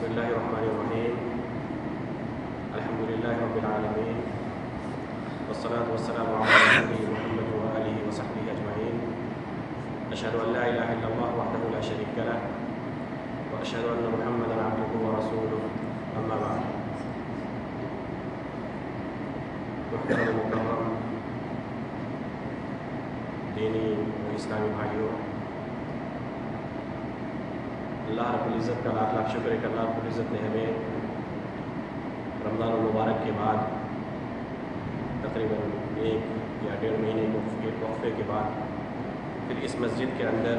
بسم الله الرحمن الرحيم. الحمد لله رب العالمين، والصلاة والسلام على رسوله محمد وآله وصحبه أجمعين. أشهد أن لا إله إلا الله وحده لا شريك له، وأشهد أن محمدا عبده ورسوله. أما بعد. محترم مکرم دینی و اسلامی بھائیوں، اللہ رب العزت کا لاکھ لاکھ شکر ہے کہ اللہ رب العزت نے ہمیں رمضان المبارک کے بعد تقریباً 1 یا 1.5 مہینے کے وقفے کے بعد پھر اس مسجد کے اندر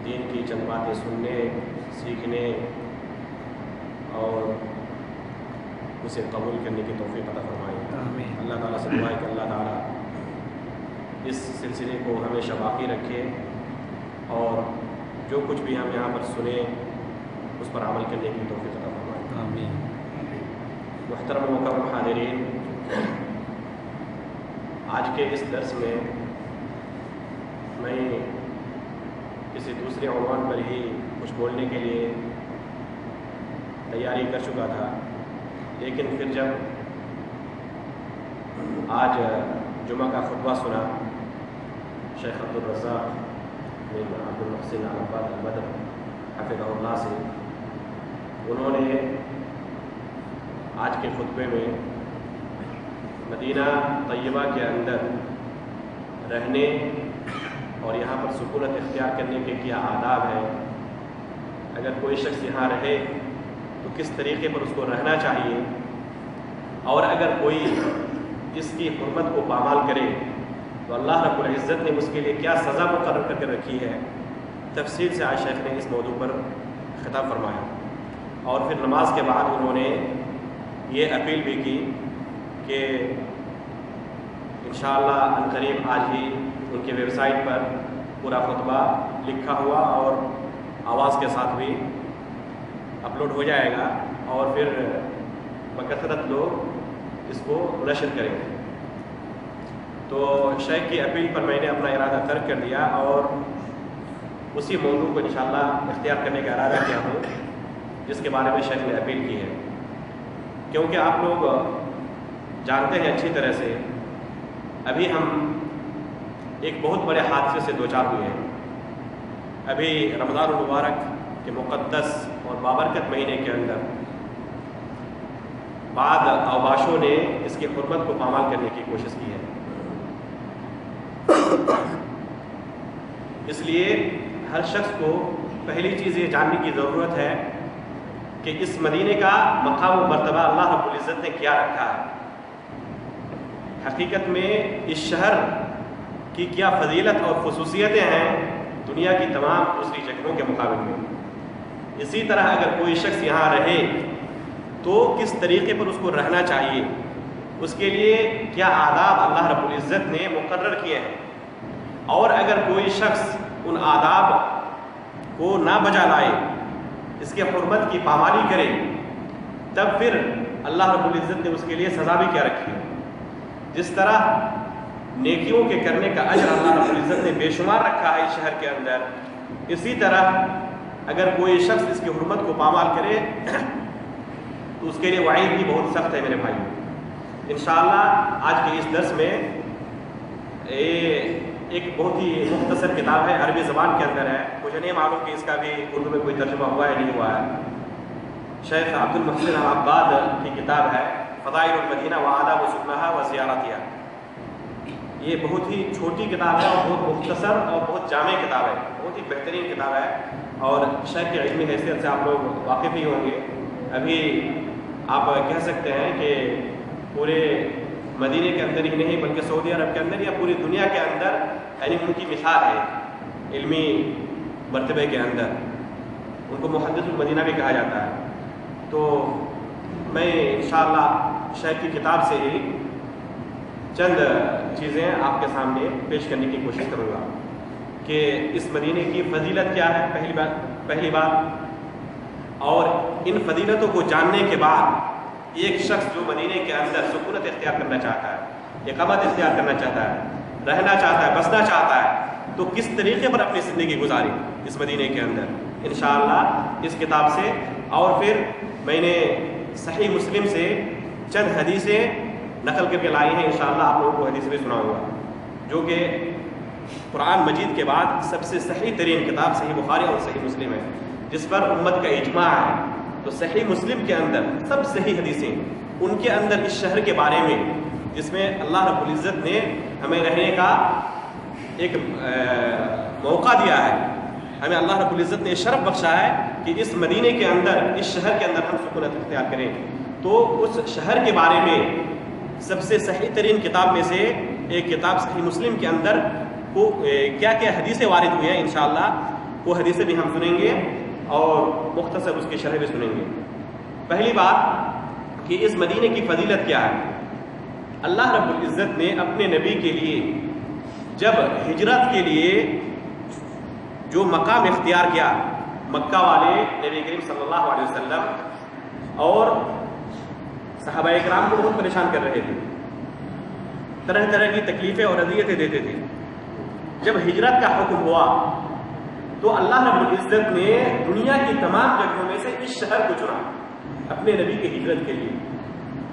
دین کی چند باتیں سننے، سیکھنے اور اسے قبول کرنے کی توفیق عطا فرمائے. اللہ تعالیٰ سے دعا ہے کہ اللہ تعالیٰ اس سلسلے کو ہمیشہ باقی رکھے اور جو کچھ بھی ہم یہاں پر سنیں اس پر عمل کرنے کی توفیق عطا فرمائے. آمین. محترم و مکرم حاضرین، آج کے اس درس میں کسی دوسرے عنوان پر ہی کچھ بولنے کے لیے تیاری کر چکا تھا، لیکن پھر جب آج جمعہ کا خطبہ سنا شیخ عبدالرزاق بن عبدالمحسن العباد البدر حفظہ اللہ سے، انہوں نے آج کے خطبے میں مدینہ طیبہ کے اندر رہنے اور یہاں پر سکونت اختیار کرنے کے کیا آداب ہیں، اگر کوئی شخص یہاں رہے تو کس طریقے پر اس کو رہنا چاہیے، اور اگر کوئی اس کی حرمت کو پامال کرے تو اللہ رب العزت نے اس کے لیے کیا سزا مقرر کر کے رکھی ہے، تفصیل سے آج شیخ نے اس موضوع پر خطاب فرمایا. اور پھر نماز کے بعد انہوں نے یہ اپیل بھی کی کہ انشاءاللہ عنقریب آج ہی ان کی ویب سائٹ پر پورا خطبہ لکھا ہوا اور آواز کے ساتھ بھی اپلوڈ ہو جائے گا، اور پھر بکثرت لوگ اس کو نشر کریں گے. تو شیخ کی اپیل پر میں نے اپنا ارادہ ترک کر دیا اور اسی موضوع کو انشاءاللہ اختیار کرنے کا ارادہ کیا ہوں جس کے بارے میں شیخ نے اپیل کی ہے. کیونکہ آپ لوگ جانتے ہیں اچھی طرح سے ابھی ہم ایک بہت بڑے حادثے سے دوچار ہوئے ہیں. ابھی رمضان المبارک کے مقدس اور بابرکت مہینے کے اندر بعض اوباشوں نے اس کی حرمت کو پامال کرنے کی کوشش کی ہے. اس لیے ہر شخص کو پہلی چیز یہ جاننے کی ضرورت ہے کہ اس مدینے کا مقام و مرتبہ اللہ رب العزت نے کیا رکھا ہے. حقیقت میں اس شہر کی کیا فضیلت اور خصوصیتیں ہیں دنیا کی تمام دوسری جگہوں کے مقابلے میں. اسی طرح اگر کوئی شخص یہاں رہے تو کس طریقے پر اس کو رہنا چاہیے، اس کے لیے کیا آداب اللہ رب العزت نے مقرر کیے ہیں، اور اگر کوئی شخص ان آداب کو نہ بجا لائے، اس کے حرمت کی پامالی کرے، تب پھر اللہ رب العزت نے اس کے لیے سزا بھی کیا رکھی ہے. جس طرح نیکیوں کے کرنے کا اجر اللہ رب العزت نے بے شمار رکھا ہے اس شہر کے اندر، اسی طرح اگر کوئی شخص اس کی حرمت کو پامال کرے تو اس کے لیے وعید بھی بہت سخت ہے. میرے بھائی، انشاءاللہ آج کے اس درس میں ایک بہت ہی مختصر کتاب ہے، عربی زبان کے اندر ہے، مجھے نہیں معلوم کہ اس کا بھی اردو میں کوئی ترجمہ ہوا ہے نہیں ہوا ہے. شیخ عبدالمحسن العباد کی کتاب ہے فضائل المدینہ و آداب سکنہا و زیارتہا. یہ بہت ہی چھوٹی کتاب ہے اور بہت مختصر اور بہت جامع کتاب ہے، بہت ہی بہترین کتاب ہے، اور شیخ کے علمی حیثیت سے آپ لوگ واقف ہی ہوں گے. ابھی آپ کہہ سکتے ہیں کہ پورے مدینے کے اندر ہی نہیں بلکہ سعودی عرب کے اندر یا پوری دنیا کے اندر یعنی ان کی مثال ہے علمی مرتبے کے اندر. ان کو محدث المدینہ بھی کہا جاتا ہے. تو میں انشاءاللہ شیخ کی کتاب سے ہی چند چیزیں آپ کے سامنے پیش کرنے کی کوشش کروں گا کہ اس مدینے کی فضیلت کیا ہے پہلی بات، اور ان فضیلتوں کو جاننے کے بعد ایک شخص جو مدینے کے اندر سکونت اختیار کرنا چاہتا ہے، اقامت اختیار کرنا چاہتا ہے، رہنا چاہتا ہے، بسنا چاہتا ہے، تو کس طریقے پر اپنی زندگی گزاری اس مدینے کے اندر. انشاءاللہ اس کتاب سے. اور پھر میں نے صحیح مسلم سے چند حدیثیں نقل کر کے لائی ہیں. انشاءاللہ آپ لوگوں کو حدیث بھی سناؤں گا, جو کہ قرآن مجید کے بعد سب سے صحیح ترین کتاب صحیح بخاری اور صحیح مسلم ہے, جس پر امت کا اجماع ہے. تو صحیح مسلم کے اندر سب صحیح حدیثیں, ان کے اندر اس شہر کے بارے میں جس میں اللہ رب العزت نے ہمیں رہنے کا ایک موقع دیا ہے, ہمیں اللہ رب العزت نے شرف بخشا ہے کہ اس مدینے کے اندر, اس شہر کے اندر ہم سکونت اختیار کریں. تو اس شہر کے بارے میں سب سے صحیح ترین کتاب میں سے ایک کتاب صحیح مسلم کے اندر کو کیا کیا حدیثیں وارد ہوئی ہیں, انشاءاللہ وہ حدیثیں بھی ہم سنیں گے اور مختصر اس کی شرح بھی سنیں گے. پہلی بات کہ اس مدینے کی فضیلت کیا ہے. اللہ رب العزت نے اپنے نبی کے لیے جب ہجرت کے لیے جو مقام اختیار کیا, مکہ والے نبی کریم صلی اللہ علیہ وسلم اور صحابہ اکرام کو بہت پریشان کر رہے تھے, طرح طرح کی تکلیفیں اور اذیتیں دیتے تھے. جب ہجرت کا حکم ہوا تو اللہ رب العزت نے دنیا کی تمام جگہوں میں سے اس شہر کو چنا اپنے نبی کی ہجرت کے لیے,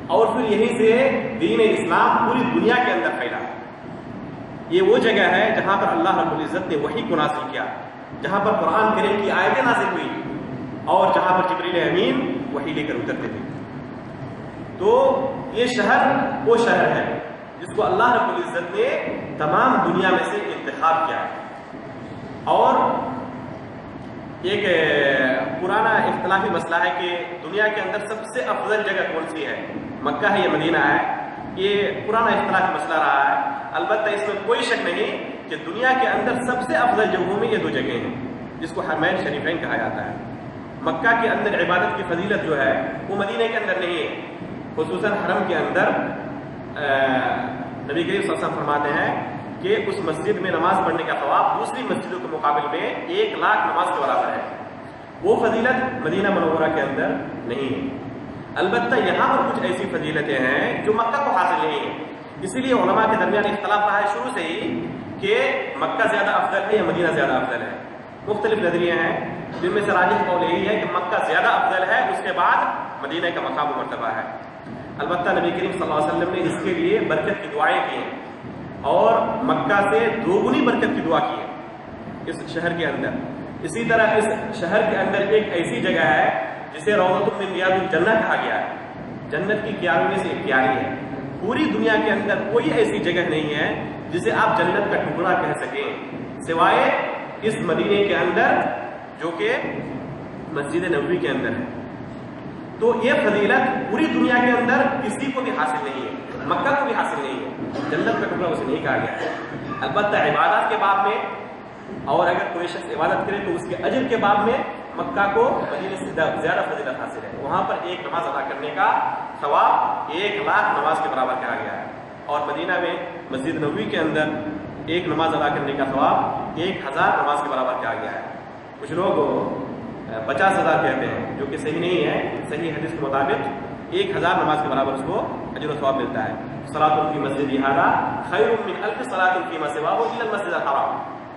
اور پھر یہیں سے دین اسلام پوری دنیا کے اندر پھیلا. یہ وہ جگہ ہے جہاں پر اللہ رب العزت نے وحی کو نازل کیا, جہاں پر قرآن کریم کی آیتیں نازل ہوئی, اور جہاں پر جبریل امین وحی لے کر اترتے تھے. تو یہ شہر وہ شہر ہے جس کو اللہ رب العزت نے تمام دنیا میں سے انتخاب کیا ہے. اور ایک پرانا اختلافی مسئلہ ہے کہ دنیا کے اندر سب سے افضل جگہ کون سی ہے, مکہ ہے یا مدینہ ہے. یہ پرانا اختلافی مسئلہ رہا ہے. البتہ اس میں کوئی شک نہیں کہ دنیا کے اندر سب سے افضل جگہوں میں یہ دو جگہیں ہیں, جس کو حرمین شریفین کہا جاتا ہے. مکہ کے اندر عبادت کی فضیلت جو ہے وہ مدینہ کے اندر نہیں ہے. خصوصاً حرم کے اندر نبی کریم صلی اللہ علیہ وسلم فرماتے ہیں کہ اس مسجد میں نماز پڑھنے کا ثواب دوسری مسجدوں کے مقابل میں 1,00,000 نماز کے برابر ہے. وہ فضیلت مدینہ منورہ کے اندر نہیں ہے. البتہ یہاں پر کچھ ایسی فضیلتیں ہیں جو مکہ کو حاصل نہیں ہیں. اسی لیے علماء کے درمیان اختلاف رہا ہے شروع سے ہی کہ مکہ زیادہ افضل ہے یا مدینہ زیادہ افضل ہے. مختلف نظریے ہیں, جن میں سے راجح قول یہی ہے کہ مکہ زیادہ افضل ہے, اس کے بعد مدینہ کا مقام و مرتبہ ہے. البتہ نبی کریم صلی اللہ علیہ وسلم نے اس کے لیے برکت کی دعائیں کی ہیں اور مکہ سے دوگنی برکت کی دعا کی ہے اس شہر کے اندر. اسی طرح اس شہر کے اندر ایک ایسی جگہ ہے جسے روضۃ من ریاض الجنہ کہا گیا ہے, جنت کی کیاریوں میں سے ایک کیاری ہے. پوری دنیا کے اندر کوئی ایسی جگہ نہیں ہے جسے آپ جنت کا ٹکڑا کہہ سکیں سوائے اس مدینے کے اندر جو کہ مسجد نبوی کے اندر ہے. تو یہ فضیلت پوری دنیا کے اندر کسی کو بھی حاصل نہیں ہے, مکہ کو بھی حاصل نہیں ہے. جنت کا ٹکڑا اسے نہیں کہا گیا ہے. البتہ عبادات کے باب میں, اور اگر کوئی شخص عبادت کرے تو اس کے اجر کے باب میں مکہ کو مدینے سے زیادہ فضیلت حاصل ہے. وہاں پر ایک نماز ادا کرنے کا ثواب 1,00,000 نماز کے برابر کہا گیا ہے, اور مدینہ میں مسجد نبوی کے اندر ایک نماز ادا کرنے کا ثواب 1,000 نماز کے برابر کہا گیا ہے. کچھ لوگ 50,000 کہتے ہیں, جو کہ صحیح نہیں ہے. صحیح حدیث کے مطابق 1,000 نماز کے برابر اس کو اجر و ثواب ملتا ہے. صلاۃ فی مسجد ھذا خیر من 1000 صلاۃ فیما سواہ الا المسجد الحرام.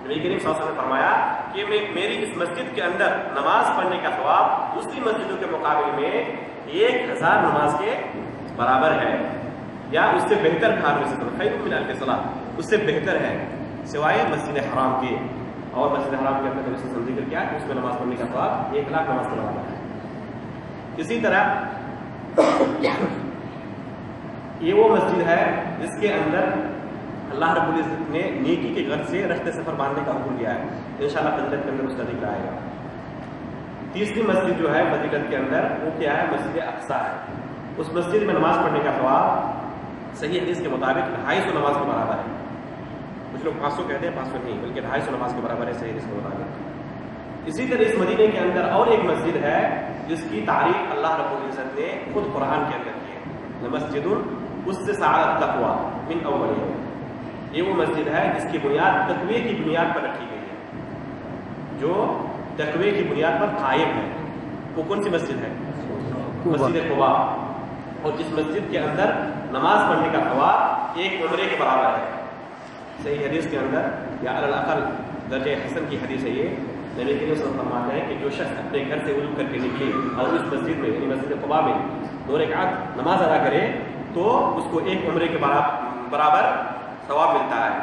نبی کریم صلی اللہ علیہ وسلم نے فرمایا کہ میری اس مسجد کے اندر نماز پڑھنے کا ثواب دوسری مسجدوں کے مقابلے میں 1,000 نماز کے برابر ہے, یا اس سے بہتر کھا میں سے خیر من 1000 صلاۃ, اس سے بہتر ہے سوائے مسجد حرام کے. اور مسجد حرام کے اندر سے ذکر کیا کہ اس میں نماز پڑھنے کا ثواب 1,00,000 نماز کے برابر ہے. اسی طرح یہ وہ مسجد ہے جس کے اندر اللہ رب العزت نے نیکی کے غرض سے رخت سفر باندھنے کا حکم دیا ہے. انشاءاللہ فضیلت کے اندر اس کا ذکر آئے گا. تیسری مسجد جو ہے فضیلت کے اندر وہ کیا ہے, مسجد اقصیٰ ہے. اس مسجد میں نماز پڑھنے کا ثواب صحیح حدیث کے مطابق 250 نماز کے برابر ہے. کچھ لوگ 500 کہتے ہیں, 500 نہیں بلکہ 250 نماز کے برابر ہے صحیح حدیث کے مطابق. اسی طرح اس مدینے کے اندر اور ایک مسجد ہے جس کی تعریف اللہ رب العزت نے خود قرآن کے اندر کی ہے, مسجد اسست علی التقوی من اول یوم. یہ وہ مسجد ہے جس کی بنیاد تقوی کی بنیاد پر رکھی گئی ہے, جو تقوی کی بنیاد پر قائم ہے. وہ کون سی مسجد ہے؟ مسجد قباء. اور جس مسجد کے اندر نماز پڑھنے کا ثواب 1 عمرے کے برابر ہے. صحیح حدیث کے اندر یا علی الاقل درجہ حسن کی حدیث ہے یہ نبی کریم صلی اللہ علیہ وسلم فرماتے ہیں کہ جو شخص اپنے گھر سے وضو کر کے نکلے اور اس مسجد میں یعنی مسجد قباء میں 2 رکعت نماز ادا کرے تو اس کو ایک عمرے کے برابر ثواب ملتا ہے.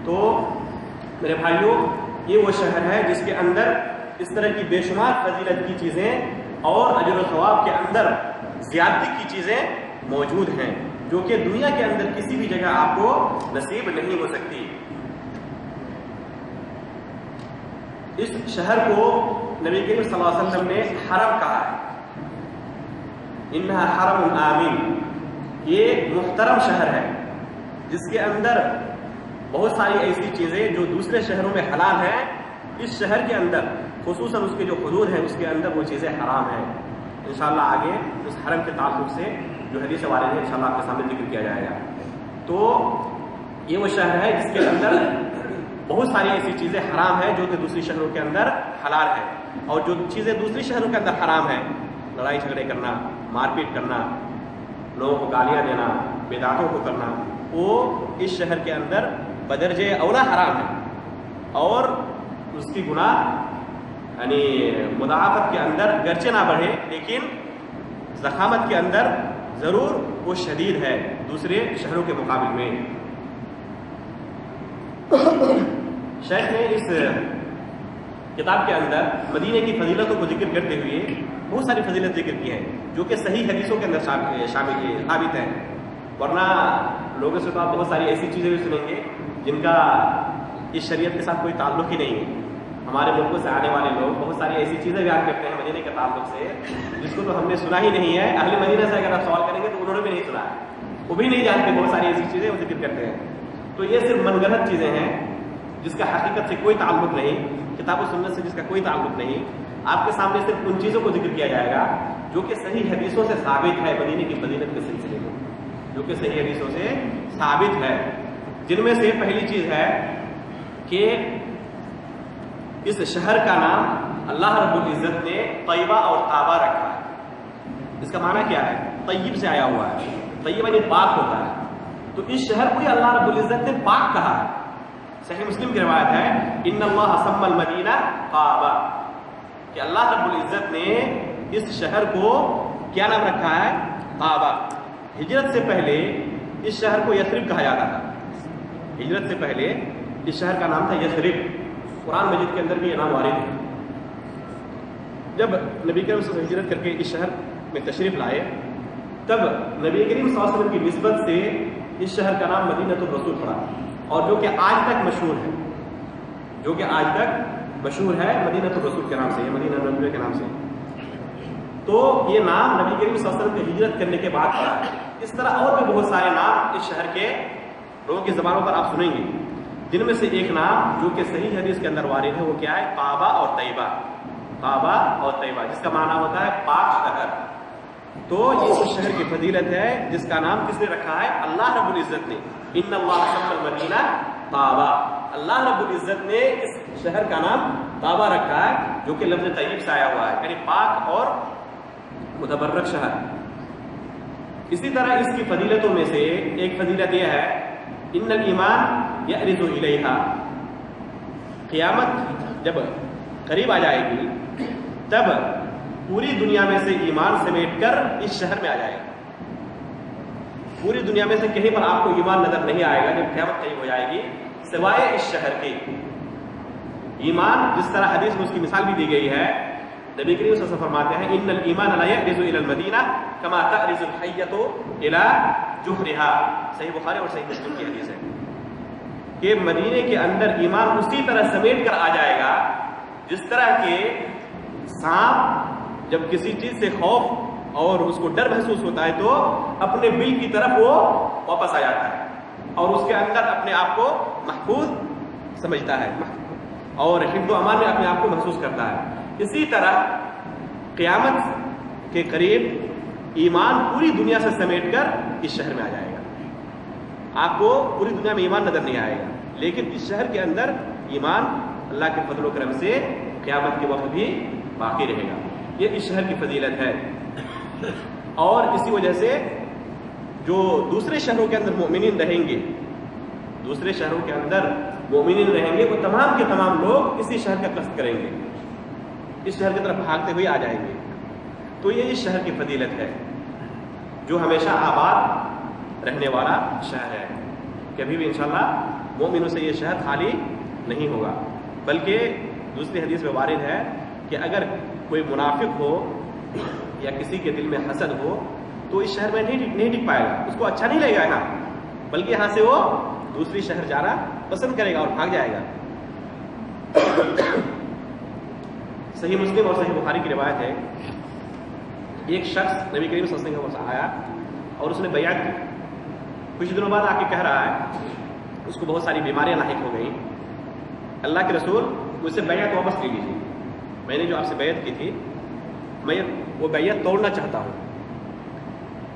تو میرے بھائیوں یہ وہ شہر ہے جس کے اندر اس طرح کی بے شمار فضیلت کی چیزیں اور اجر و ثواب کے اندر زیادتی کی چیزیں موجود ہیں جو کہ دنیا کے اندر کسی بھی جگہ آپ کو نصیب نہیں ہو سکتی. اس شہر کو نبی کریم صلی اللہ علیہ وسلم نے حرم کہا ہے. انہا حرم آمین، یہ محترم شہر ہے جس کے اندر بہت ساری ایسی چیزیں جو دوسرے شہروں میں حلال ہیں، اس شہر کے اندر خصوصاً اس کے جو حدود ہیں اس کے اندر وہ چیزیں حرام ہیں. انشاءاللہ آگے اس حرم کے تعلق سے جو حدیث والے ہیں انشاءاللہ آپ کے سامنے ذکر کیا جائے گا. تو یہ وہ شہر ہے جس کے اندر بہت ساری ایسی چیزیں حرام ہیں جو کہ دوسری شہروں کے اندر حلال ہیں، اور جو چیزیں دوسری شہروں کے اندر حرام ہیں، لڑائی جھگڑے کرنا، مار پیٹ کرنا، لوگوں کو گالیاں دینا، بدعتوں کو کرنا، وہ اس شہر کے اندر بدرجہ اولا حرام ہے. اور اس کی گناہ یعنی مضاعفت کے اندر گرچہ نہ بڑھے لیکن ضخامت کے اندر ضرور وہ شدید ہے دوسرے شہروں کے مقابل میں. شیخ نے اس کتاب کے اندر مدینے کی فضیلتوں کو ذکر کرتے ہوئے بہت ساری فضیلت ذکر کی ہیں جو کہ صحیح حدیثوں کے اندر ثابت ہیں. ورنہ لوگوں سے تو آپ بہت ساری ایسی چیزیں بھی سنیں گے جن کا اس شریعت کے ساتھ کوئی تعلق ہی نہیں ہے. ہمارے ملکوں سے آنے والے لوگ بہت ساری ایسی چیزیں بیان کرتے ہیں مدینے کے تعلق سے جس کو تو ہم نے سنا ہی نہیں ہے. اہل مدینہ سے اگر آپ سوال کریں گے تو انہوں نے بھی نہیں سنا ہے، وہ بھی نہیں جانتے. بہت ساری ایسی چیزیں وہ ذکر کرتے ہیں. تو یہ صرف من گھڑت چیزیں ہیں جس کا حقیقت سے کوئی تعلق نہیں، کتاب و سنت سے جس کا کوئی تعلق نہیں. آپ کے سامنے صرف ان چیزوں کو ذکر کیا جائے گا جو کہ صحیح حدیثوں سے ثابت ہے مدینے کی فضیلت کے سلسلے میں، جو کہ صحیح حدیثوں سے ثابت ہے. جن میں سے پہلی چیز ہے کہ اس شہر کا نام اللہ رب العزت نے طیبہ اور طابہ رکھا ہے. اس کا معنی کیا ہے؟ طیب سے آیا ہوا ہے. طیب یعنی پاک ہوتا ہے. تو اس شہر کو اللہ رب العزت نے پاک کہا ہے. صحیح مسلم کی روایت ہے ان اللہ سمى المدینہ طابہ، کہ اللہ رب العزت نے اس شہر کو کیا نام رکھا ہے؟ طابہ. ہجرت سے پہلے اس شہر کو یثرب کہا جاتا تھا. ہجرت سے پہلے اس شہر کا نام تھا یثرب. قرآن مجید کے اندر بھی یہ نام وارد ہے. جب نبی کریم صلی اللہ علیہ وسلم ہجرت کر کے اس شہر میں تشریف لائے تب نبی کریم صلی اللہ علیہ وسلم کی نسبت سے اس شہر کا نام مدینۃ الرسول پڑا، اور جو کہ آج تک مشہور ہے، جو کہ آج تک مشہور ہے مدینۃ الرسول کے نام سے، مدینہ نبوی کے نام سے. تو یہ نام نبی کریم صلی اللہ علیہ وسلم کی ہجرت کرنے کے بعد پڑا. اس طرح اور بھی بہت سارے نام اس شہر کے لوگوں کی زبانوں پر آپ سنیں گے، جن میں سے ایک نام جو کہ صحیح حدیث کے اندر وارد ہے وہ کیا ہے؟ طابہ اور طیبہ. طابہ اور طیبہ جس کا معنی ہوتا ہے پاک شہر. تو یہ اس شہر کی فضیلت ہے جس کا نام کس نے رکھا ہے؟ اللہ رب العزت نے. ان اللہ سمى المدینہ طابہ، اللہ رب العزت نے اس شہر کا نام طابہ رکھا ہے جو کہ لفظ طیب سے آیا ہوا ہے، یعنی پاک اور متبرک شہر. اسی طرح اس کی فضیلتوں میں سے ایک فضیلت یہ ہے ان الایمان یعرض الیہا، قیامت جب قریب آ جائے گی تب پوری دنیا میں سے ایمان سمیٹ کر اس شہر میں آ جائے گا. پوری دنیا میں سے کہیں پر آپ کو ایمان نظر نہیں آئے گا جب قیامت قریب ہو جائے گی سوائے اس شہر کے. ایمان جس طرح حدیث میں اس کی مثال بھی دی گئی ہے، نبی کریم صلی اللہ علیہ وسلم فرماتے ہیں ان الایمان لا یعرض الی المدینہ کما تعرض الحیۃ الی جحرها. صحیح بخاری اور صحیح مسلم کی حدیث ہے کہ مدینے کے اندر ایمان اسی طرح سمیٹ کر آ جائے گا جس طرح کہ سانپ جب کسی چیز سے خوف اور اس کو ڈر محسوس ہوتا ہے تو اپنے بل کی طرف وہ واپس آ جاتا ہے اور اس کے اندر اپنے آپ کو محفوظ سمجھتا ہے اور حفظ و امان میں اپنے آپ کو محسوس کرتا ہے. اسی طرح قیامت کے قریب ایمان پوری دنیا سے سمیٹ کر اس شہر میں آ جائے گا. آپ کو پوری دنیا میں ایمان نظر نہیں آئے گا لیکن اس شہر کے اندر ایمان اللہ کے فضل و کرم سے قیامت کے وقت بھی باقی رہے گا. یہ اس شہر کی فضیلت ہے. اور اسی وجہ سے جو دوسرے شہروں کے اندر مومنین رہیں گے، دوسرے شہروں کے اندر مومنین رہیں گے وہ تمام کے تمام لوگ اسی شہر کا قصد کریں گے، اس شہر کی طرف بھاگتے ہوئے آ جائیں گے۔ تو یہ اس شہر کی فضیلت ہے جو ہمیشہ آباد رہنے والا شہر ہے، کبھی بھی انشاءاللہ مومنوں سے یہ شہر خالی نہیں ہوگا۔ بلکہ دوسری حدیث میں وارد ہے کہ اگر کوئی منافق ہو یا کسی کے دل میں حسد ہو تو اس شہر میں نہیں ٹک پائے گا، اس کو اچھا نہیں لگے گا یہاں، بلکہ یہاں سے وہ دوسری شہر جانا پسند کرے گا اور بھاگ جائے گا۔ صحیح مسلم اور صحیح بخاری کی روایت ہے، ایک شخص نبی کریم صلی اللہ علیہ وسلم آیا اور اس نے بیعت کی، کچھ دنوں بعد آ کے کہہ رہا ہے اس کو بہت ساری بیماریاں لاحق ہو گئیں، اللہ کے رسول مجھ سے بیعت واپس لے لیجیے، میں نے جو آپ سے بیعت کی تھی میں وہ بیعت توڑنا چاہتا ہوں۔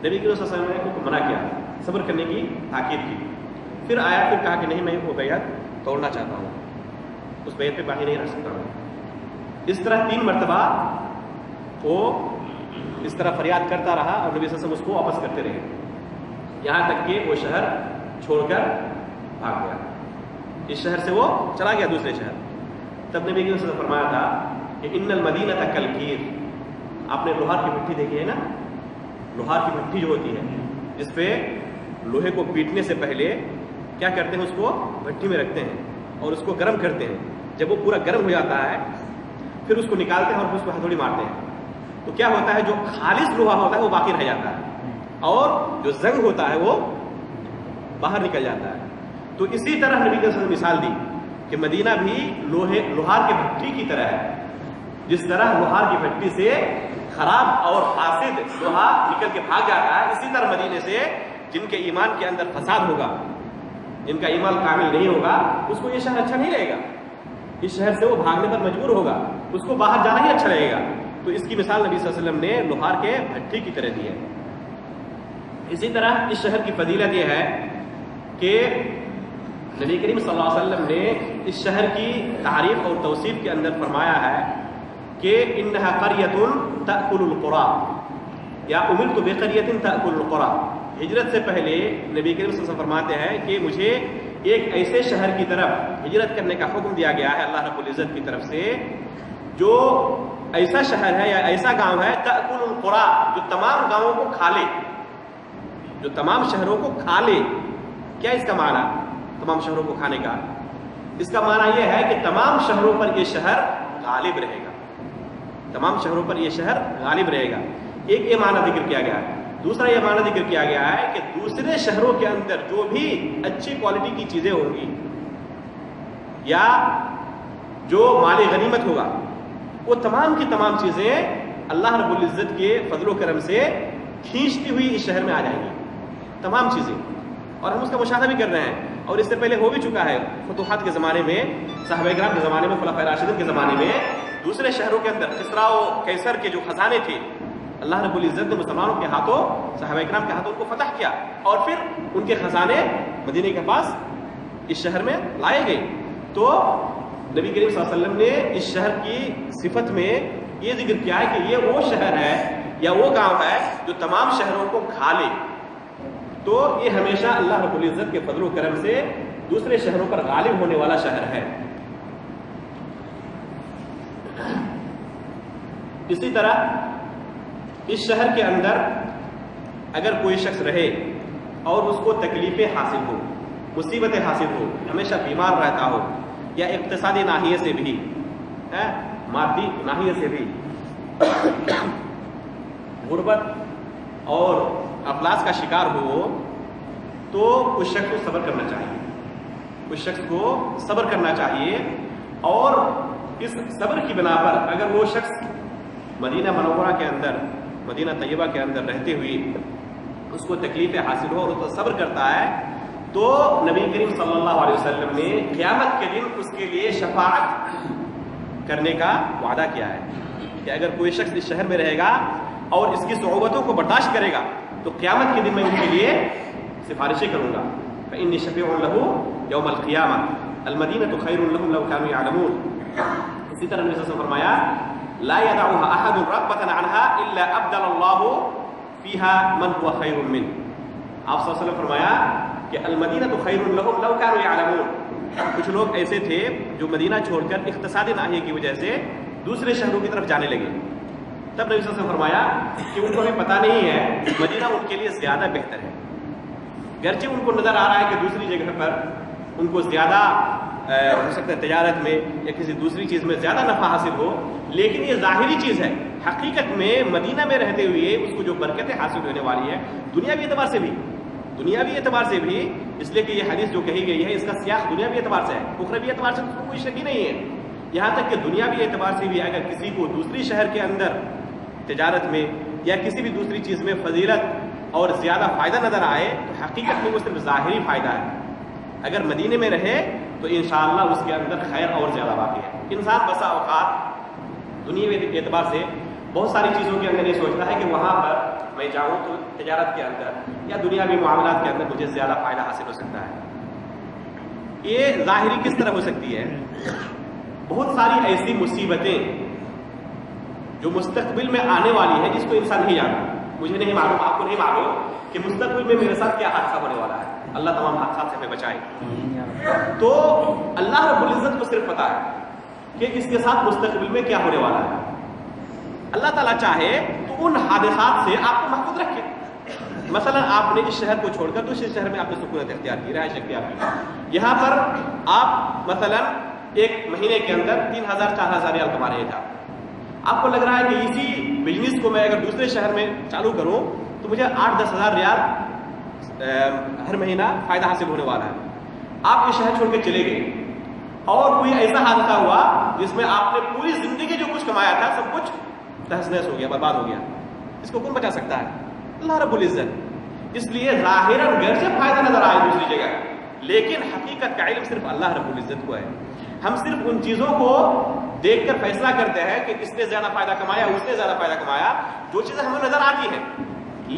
نبی کریم صلی اللہ علیہ وسلم نے منع کیا، صبر کرنے کی تاکید کی، پھر آیا پھر کہا کہ نہیں میں وہ بیعت توڑنا چاہتا ہوں، اس بیعت پہ باقی نہیں رہ سکتا ہوں۔ اس طرح 3 مرتبہ وہ اس طرح فریاد کرتا رہا اور نبی صلی اللہ علیہ وسلم اس کو واپس کرتے رہے، یہاں تک کہ وہ شہر چھوڑ کر بھاگ گیا، اس شہر سے وہ چلا گیا دوسرے شہر۔ تب نبی صلی اللہ علیہ وسلم نے فرمایا تھا کہ ان المدینہ کالکیر، آپ نے لوہار کی بھٹی دیکھی ہے نا، لوہار کی بھٹی جو ہوتی ہے جس پہ لوہے کو پیٹنے سے پہلے کیا کرتے ہیں، اس کو بھٹی میں رکھتے ہیں اور اس کو گرم کرتے ہیں، جب وہ پورا گرم ہو جاتا ہے پھر اس کو نکالتے ہیں اور پھر اس کو ہتھوڑی مارتے ہیں، تو کیا ہوتا ہے جو خالص لوہا ہوتا ہے وہ باقی رہ جاتا ہے اور جو زنگ ہوتا ہے وہ باہر نکل جاتا ہے۔ تو اسی طرح نبی صلی اللہ علیہ وسلم نے مثال دی کہ مدینہ بھی لوہار کی بھٹی کی طرح ہے، جس طرح لوہار کی بھٹی سے خراب اور فاسد لوہا نکل کے بھاگ جاتا ہے، اسی طرح مدینے سے جن کے ایمان کے اندر فساد ہوگا، جن کا ایمان کامل نہیں ہوگا، اس کو یہ شہر اچھا نہیں لگے گا، اس شہر سے وہ بھاگنے پر مجبور ہوگا، اس کو باہر جانا ہی اچھا لگے گا۔ تو اس کی مثال نبی صلی اللہ علیہ وسلم نے لوہار کے بھٹی کی طرح دی ہے۔ اسی طرح اس شہر کی فضیلت یہ ہے کہ نبی کریم صلی اللہ علیہ وسلم نے اس شہر کی تعریف اور توصیف کے اندر فرمایا ہے کہ انہا قریۃ تأکل القری، یا امرت بقریۃ تأکل القری۔ ہجرت سے پہلے نبی کریم صلی اللہ علیہ وسلم فرماتے ہیں کہ مجھے ایک ایسے شہر کی طرف ہجرت کرنے کا حکم دیا گیا ہے اللہ رب العزت کی طرف سے، جو ایسا شہر ہے یا ایسا گاؤں ہے تأکل القری، جو تمام گاؤں کو کھا لے، جو تمام شہروں کو کھا لے۔ کیا اس کا معنی تمام شہروں کو کھانے کا؟ اس کا معنی یہ ہے کہ تمام شہروں پر یہ شہر غالب رہے گا، تمام شہروں پر یہ شہر غالب رہے گا۔ ایک یہ معنی ذکر کیا گیا ہے۔ دوسرا یہ معنی ذکر کیا گیا ہے کہ دوسرے شہروں کے اندر جو بھی اچھی کوالٹی کی چیزیں ہوں گی یا جو مال غنیمت ہوگا، وہ تمام کی تمام چیزیں اللہ رب العزت کے فضل و کرم سے کھینچتی ہوئی اس شہر میں آ جائیں گی، تمام چیزیں۔ اور ہم اس کا مشاہدہ بھی کر رہے ہیں، اور اس سے پہلے ہو بھی چکا ہے فتوحات کے زمانے میں، صحابہ کرام کے زمانے میں، خلفائے راشدین کے زمانے میں دوسرے شہروں کے اندر کسریٰ و قیصر کے جو خزانے تھے، اللہ رب العزت نے مسلمانوں کے ہاتھوں، صحابہ کرام کے ہاتھوں ان کو فتح کیا، اور پھر ان کے خزانے مدینے کے پاس اس شہر میں لائے گئے۔ تو نبی کریم صلی اللہ علیہ وسلم نے اس شہر کی صفت میں یہ ذکر کیا ہے کہ یہ وہ شہر ہے یا وہ گاؤں ہے جو تمام شہروں کو کھا لے۔ تو یہ ہمیشہ اللہ رب العزت کے فضل و کرم سے دوسرے شہروں پر غالب ہونے والا شہر ہے۔ اسی طرح اس شہر کے اندر اگر کوئی شخص رہے اور اس کو تکلیفیں حاصل ہو، مصیبتیں حاصل ہو، ہمیشہ بیمار رہتا ہو، یا اقتصادی ناحیے سے بھی، مادی ناحیے سے بھی، غربت اور افلاس کا شکار ہو، تو اس شخص کو صبر کرنا چاہیے، اس شخص کو صبر کرنا چاہیے۔ اور اس صبر کی بنا پر اگر وہ شخص مدینہ منورہ کے اندر، مدینہ طیبہ کے اندر رہتے ہوئے اس کو تکلیفیں حاصل ہو اور اس کو صبر کرتا ہے، تو نبی کریم صلی اللہ علیہ وسلم نے قیامت کے دن اس کے لیے شفاعت کرنے کا وعدہ کیا ہے کہ اگر کوئی شخص اس شہر میں رہے گا اور اس کی صعوبتوں کو برداشت کرے گا تو قیامت کے دن میں ان کے لیے سفارشیں کروں گا۔ فإنی شفیع لہ یوم القیامہ المدینۃ خیر لہم لو کانوا یعلمون۔ اسی طرح نبی صلی اللہ علیہ وسلم فرمایا لا يدعها احد رغبۃ عنها الا ابدل اللہ فیها من هو خیر منہ۔ آپ صلی اللہ علیہ وسلم فرمایا کہ المدینۃ خیر لہم لو کانوا یعلمون، کچھ لوگ ایسے تھے جو مدینہ چھوڑ کر اقتصادی ناحیے کی وجہ سے دوسرے شہروں کی طرف جانے لگے. تب نبی صلی اللہ علیہ وسلم نے فرمایا کہ ان کو ابھی پتہ نہیں ہے مدینہ ان کے لیے زیادہ بہتر ہے. گرچہ ان کو نظر آ رہا ہے کہ دوسری جگہ پر ان کو زیادہ ہو سکتا ہے تجارت میں یا کسی دوسری چیز میں زیادہ نفع حاصل ہو، لیکن یہ ظاہری چیز ہے. حقیقت میں مدینہ میں رہتے ہوئے اس کو جو برکتیں حاصل ہونے والی ہیں دنیاوی اعتبار سے بھی، اس لیے کہ یہ حدیث جو کہی گئی ہے اس کا سیاق دنیاوی اعتبار سے ہے، اخروی اعتبار سے تو کوئی شک ہی نہیں ہے. یہاں تک کہ دنیاوی اعتبار سے بھی اگر کسی کو دوسری شہر کے اندر تجارت میں یا کسی بھی دوسری چیز میں فضیلت اور زیادہ فائدہ نظر آئے تو حقیقت میں وہ صرف ظاہری فائدہ ہے. اگر مدینے میں رہے تو انشاءاللہ اس کے اندر خیر اور زیادہ باقی ہے. انسان بسا اوقات دنیاوی اعتبار سے بہت ساری چیزوں کے اندر یہ سوچتا ہے کہ وہاں پر میں جاؤں تو تجارت کے اندر یا دنیاوی معاملات کے اندر مجھے زیادہ فائدہ حاصل ہو سکتا ہے. یہ ظاہری کس طرح ہو سکتی ہے؟ بہت ساری ایسی مصیبتیں جو مستقبل میں آنے والی ہے جس کو انسان نہیں جانتا. مجھے نہیں معلوم، آپ کو نہیں معلوم کہ مستقبل میں میرے ساتھ کیا حادثہ ہونے والا ہے. اللہ تمام حادثات سے ہمیں بچائے. تو اللہ رب العزت کو صرف پتا ہے کہ اس کے ساتھ مستقبل میں کیا ہونے والا ہے. اللہ تعالیٰ چاہے تو ان حادثات سے آپ کو محفوظ رکھے. مثلا آپ نے اس شہر کو چھوڑ کر دوسرے شہر میں آپ نے سکونت اختیار کی، رہائش اختیار کی. یہاں پر آپ مثلا ایک مہینے کے اندر 3,000-4,000 ریال کما رہے تھے. آپ کو لگ رہا ہے کہ اسی بزنس کو میں اگر دوسرے شہر میں چالو کروں تو مجھے 8-10 ہزار ریال ہر مہینہ فائدہ حاصل ہونے والا ہے. آپ یہ شہر چھوڑ کے چلے گئے اور کوئی ایسا حادثہ ہوا جس میں آپ نے پوری زندگی جو کچھ کمایا تھا سب کچھ تہس نہس ہو گیا، برباد ہو گیا. اس کو کون بچا سکتا ہے؟ اللہ رب العزت. اس لیے ظاہراً گھر سے فائدہ نظر آئے دوسری جگہ، لیکن حقیقت کا علم صرف اللہ رب العزت کو ہے. ہم صرف ان چیزوں کو دیکھ کر فیصلہ کرتے ہیں کہ اس نے زیادہ فائدہ کمایا، اس نے زیادہ فائدہ کمایا، جو چیزیں ہمیں نظر آتی ہیں.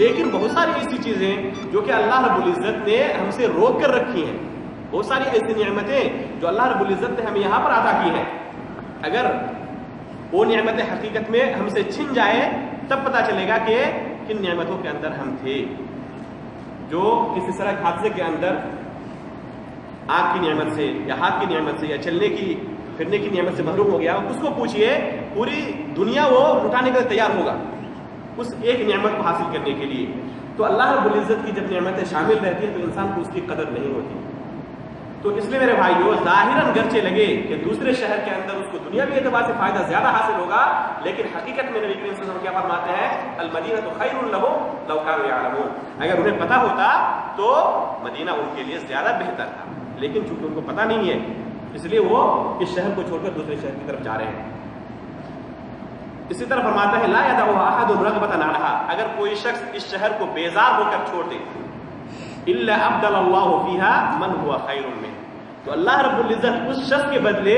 لیکن بہت ساری ایسی چیزیں جو کہ اللہ رب العزت نے ہم سے روک کر رکھی ہیں، بہت ساری ایسی نعمتیں جو اللہ رب العزت نے ہمیں یہاں پر عطا کی ہیں، اگر وہ نعمتیں حقیقت میں ہم سے چھن جائے تب پتہ چلے گا کہ کن نعمتوں کے اندر ہم تھے. جو کسی سڑک حادثے کے اندر آنکھ کی نعمت سے یا ہاتھ کی نعمت سے یا چلنے کی پھرنے کی نعمت سے محروم ہو گیا، اس کو پوچھئے پوری دنیا وہ لٹانے کے لیے تیار ہوگا اس ایک نعمت کو حاصل کرنے کے لیے. تو اللہ رب العزت کی جب نعمتیں شامل رہتی ہیں تو انسان کو اس کی قدر نہیں ہوتی. تو اس لیے میرے بھائیو، ظاہراً گرچہ لگے کہ دوسرے شہر کے اندر اس کو دنیاوی اعتبار سے فائدہ زیادہ حاصل ہوگا، لیکن حقیقت میں نبی کریم صلی اللہ علیہ وسلم کیا فرماتے ہیں؟ المدینہ خیر لہم لو کانوا یعلمون. اگر انہیں پتہ ہوتا تو مدینہ ان کے لیے زیادہ بہتر تھا، لیکن چونکہ ان کو پتہ نہیں ہے اس لیے وہ اس شہر کو چھوڑ کر دوسرے شہر کی طرف جا رہے ہیں. اسی طرح فرماتا ہے لا یدعوا احد رغبۃ عنہا، اگر کوئی شخص اس شہر کو بیزار ہو کر چھوڑ دے، الا ابدل اللہ فیہا من هو خیر منہ، تو اللہ رب العزت اس شخص کے بدلے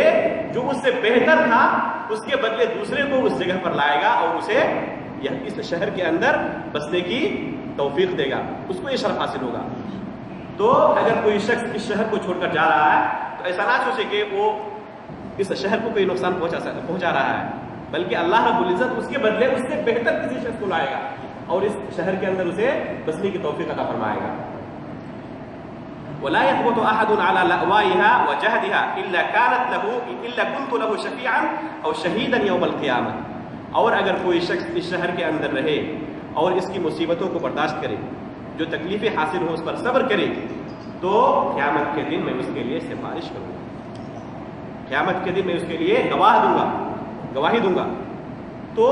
جو اس سے بہتر تھا اس کے بدلے دوسرے کو اس جگہ پر لائے گا اور اسے اس شہر کے اندر بسنے کی توفیق دے گا، اس کو یہ شرف حاصل ہوگا. تو اگر کوئی شخص اس شہر کو چھوڑ کر جا رہا ہے تو ایسا نہ سوچے کہ وہ اس شہر کو کوئی نقصان پہنچا رہا ہے، بلکہ اللہ رب العزت اس کے بدلے اس سے بہتر کسی شخص کو لائے گا اور اس شہر کے اندر اسے بسنے کی توفیق عطا فرمائے گا. ولا يثبت احد على لأوائها وجهدها الا كنت له شفيعا او شهيدا يوم القيامه. اور اگر کوئی شخص اس شہر کے اندر رہے اور اس کی مصیبتوں کو برداشت کرے، جو تکلیفیں حاصل ہوں اس پر صبر کرے، تو قیامت کے دن میں اس کے لیے سفارش کروں گا، قیامت کے دن میں اس کے لیے گواہی دوں گا. تو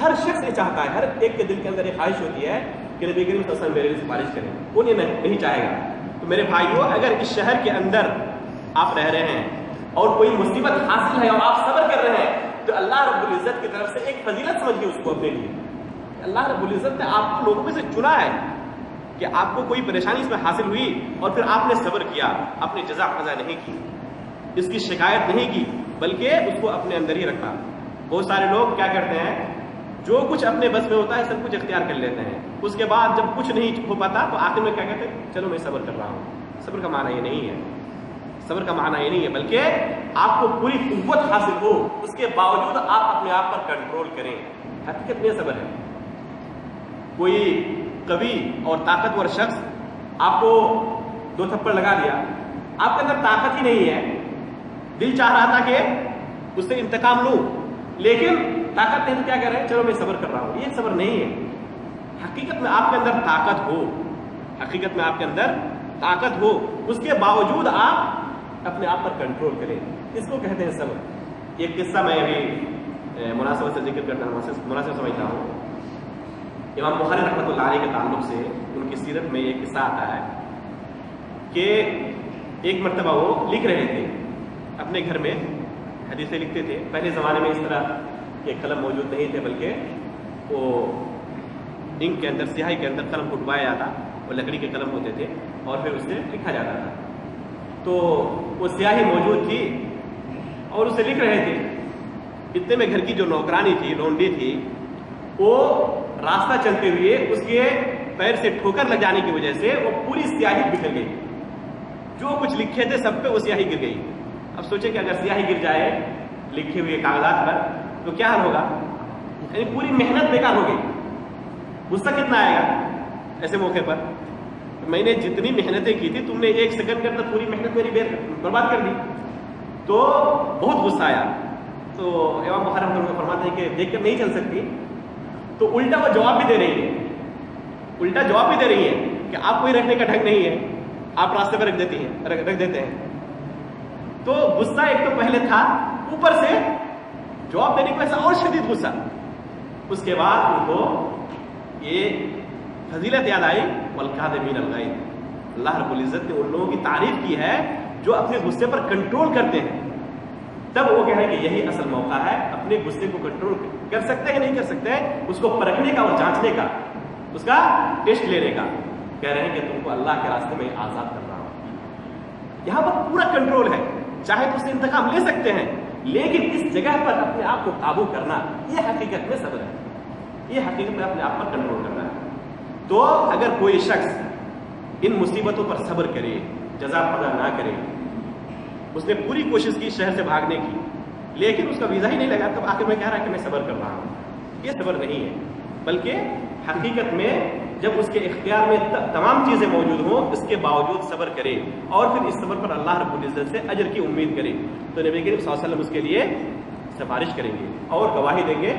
ہر شخص یہ چاہتا ہے، ہر ایک کے دل کے اندر یہ خواہش ہوتی ہے کہ نبی کریم صلی اللہ علیہ وسلم میرے لیے سفارش کریں. کون یہ نہیں چاہے گا؟ تو میرے بھائیو، اگر اس شہر کے اندر آپ رہ رہے ہیں اور کوئی مصیبت حاصل ہے اور آپ صبر کر رہے ہیں تو اللہ رب العزت کی طرف سے ایک فضیلت سمجھیے اس کو اپنے لیے. اللہ رب العزت نے آپ کو لوگوں میں سے چنا ہے کہ آپ کو کوئی پریشانی اس میں حاصل ہوئی اور پھر آپ نے صبر کیا، اپنی جزا قضا نہیں کی، اس کی شکایت نہیں کی، بلکہ اس کو اپنے اندر ہی رکھا. بہت سارے لوگ کیا کرتے ہیں، جو کچھ اپنے بس میں ہوتا ہے سب کچھ اختیار کر لیتے ہیں، اس کے بعد جب کچھ نہیں ہو پاتا تو آخر میں کیا کہتے ہیں؟ چلو میں صبر کر رہا ہوں. صبر کا معنی یہ نہیں ہے، صبر کا معنی یہ نہیں ہے، بلکہ آپ کو پوری قوت حاصل ہو اس کے باوجود آپ اپنے آپ پر کنٹرول کریں. حقیقت میں صبر ہے. کوئی قوی اور طاقتور شخص آپ کو 2 تھپڑ لگا دیا آپ کے اندر طاقت ہی نہیں ہے، دل چاہ رہا تھا کہ اس سے انتقام لوں، لیکن طاقت نہیں تو کیا کہہ رہے ہیں، چلو میں صبر کر رہا ہوں. یہ صبر نہیں ہے. حقیقت میں آپ کے اندر طاقت ہو، حقیقت میں آپ کے اندر طاقت ہو، اس کے باوجود آپ اپنے آپ پر کنٹرول کریں، اس کو کہتے ہیں صبر. ایک قصہ میں ابھی مناسبت سے ذکر کرتا ہوں، مناسب سمجھتا ہوں. امام بخاری رحمۃ اللہ علیہ کے تعلق سے ان کی سیرت میں ایک قصہ آتا ہے کہ ایک مرتبہ وہ لکھ رہے تھے اپنے گھر میں، حدیثیں لکھتے تھے. پہلے زمانے میں اس طرح کے قلم موجود نہیں تھے، بلکہ وہ انک کے اندر، سیاہی کے اندر قلم پھٹوایا جاتا، وہ لکڑی کے قلم ہوتے تھے اور پھر اس سے لکھا جاتا تھا. تو وہ سیاہی موجود تھی اور اسے لکھ رہے تھے. اتنے میں گھر کی جو نوکرانی تھی، لونڈی تھی، وہ راستہ چلتے ہوئے اس کے پیر سے ٹھوکر لگ جانے کی وجہ سے وہ پوری سیاہی بکھر گئی. جو کچھ لکھے تھے سب پہ وہ سیاہی گر گئی. اب سوچیں کہ اگر سیاہی گر جائے لکھے ہوئے کاغذات پر تو کیا حال ہوگا؟ یعنی پوری محنت بیکار ہو گئی. غصہ کتنا آئے گا ایسے موقع پر؟ میں نے جتنی محنتیں کی تھی، تم نے ایک سیکنڈ کے اندر پوری محنت میری برباد کر دی. تو بہت غصہ آیا. تو امام بخاری رحمۃ اللہ فرماتے ہیں کہ دیکھ کر نہیں چل سکتی، تو الٹا وہ جواب بھی دے رہی ہے، الٹا جواب بھی دے رہی ہے کہ آپ کوئی رکھنے کا ڈھنگ نہیں ہے، آپ راستے پر رکھ دیتے ہیں. تو غصہ ایک تو پہلے تھا، اوپر سے جواب دینے کا ایسا اور شدید غصہ. اس کے بعد ان کو یہ فضیلت یاد آئی، والکاظمین الغیظ. اللہ رب العزت نے ان لوگوں کی تعریف کی ہے جو اپنے غصے پر کنٹرول کرتے ہیں. تب وہ کہہ رہے ہیں کہ یہی اصل موقع ہے اپنے غصے کو کنٹرول کر سکتے ہیں نہیں کر سکتے ہیں، اس کو پرکھنے کا اور جانچنے کا، اس کا ٹیسٹ لینے کا. کہہ رہے ہیں کہ تم کو اللہ کے راستے میں آزاد کر رہا ہوں. یہاں پر پورا کنٹرول ہے، چاہے تو اس سے انتقام لے سکتے ہیں، لیکن اس جگہ پر اپنے آپ کو قابو کرنا، یہ حقیقت میں صبر ہے. یہ حقیقت میں اپنے آپ پر کنٹرول کرنا ہے. تو اگر کوئی شخص ان مصیبتوں پر صبر کرے، جزا پڑا نہ کرے، اس نے پوری کوشش کی شہر سے بھاگنے کی، لیکن اس کا ویزا ہی نہیں لگا، تب آخر میں کہہ رہا ہے کہ میں صبر کر رہا ہوں. یہ صبر نہیں ہے، بلکہ حقیقت میں جب اس کے اختیار میں تمام چیزیں موجود ہوں، اس کے باوجود صبر کرے اور پھر اس صبر پر اللہ رب العزت سے اجر کی امید کرے، تو نبی کریم صلی اللہ علیہ وسلم اس کے لیے سفارش کریں گے اور گواہی دیں گے.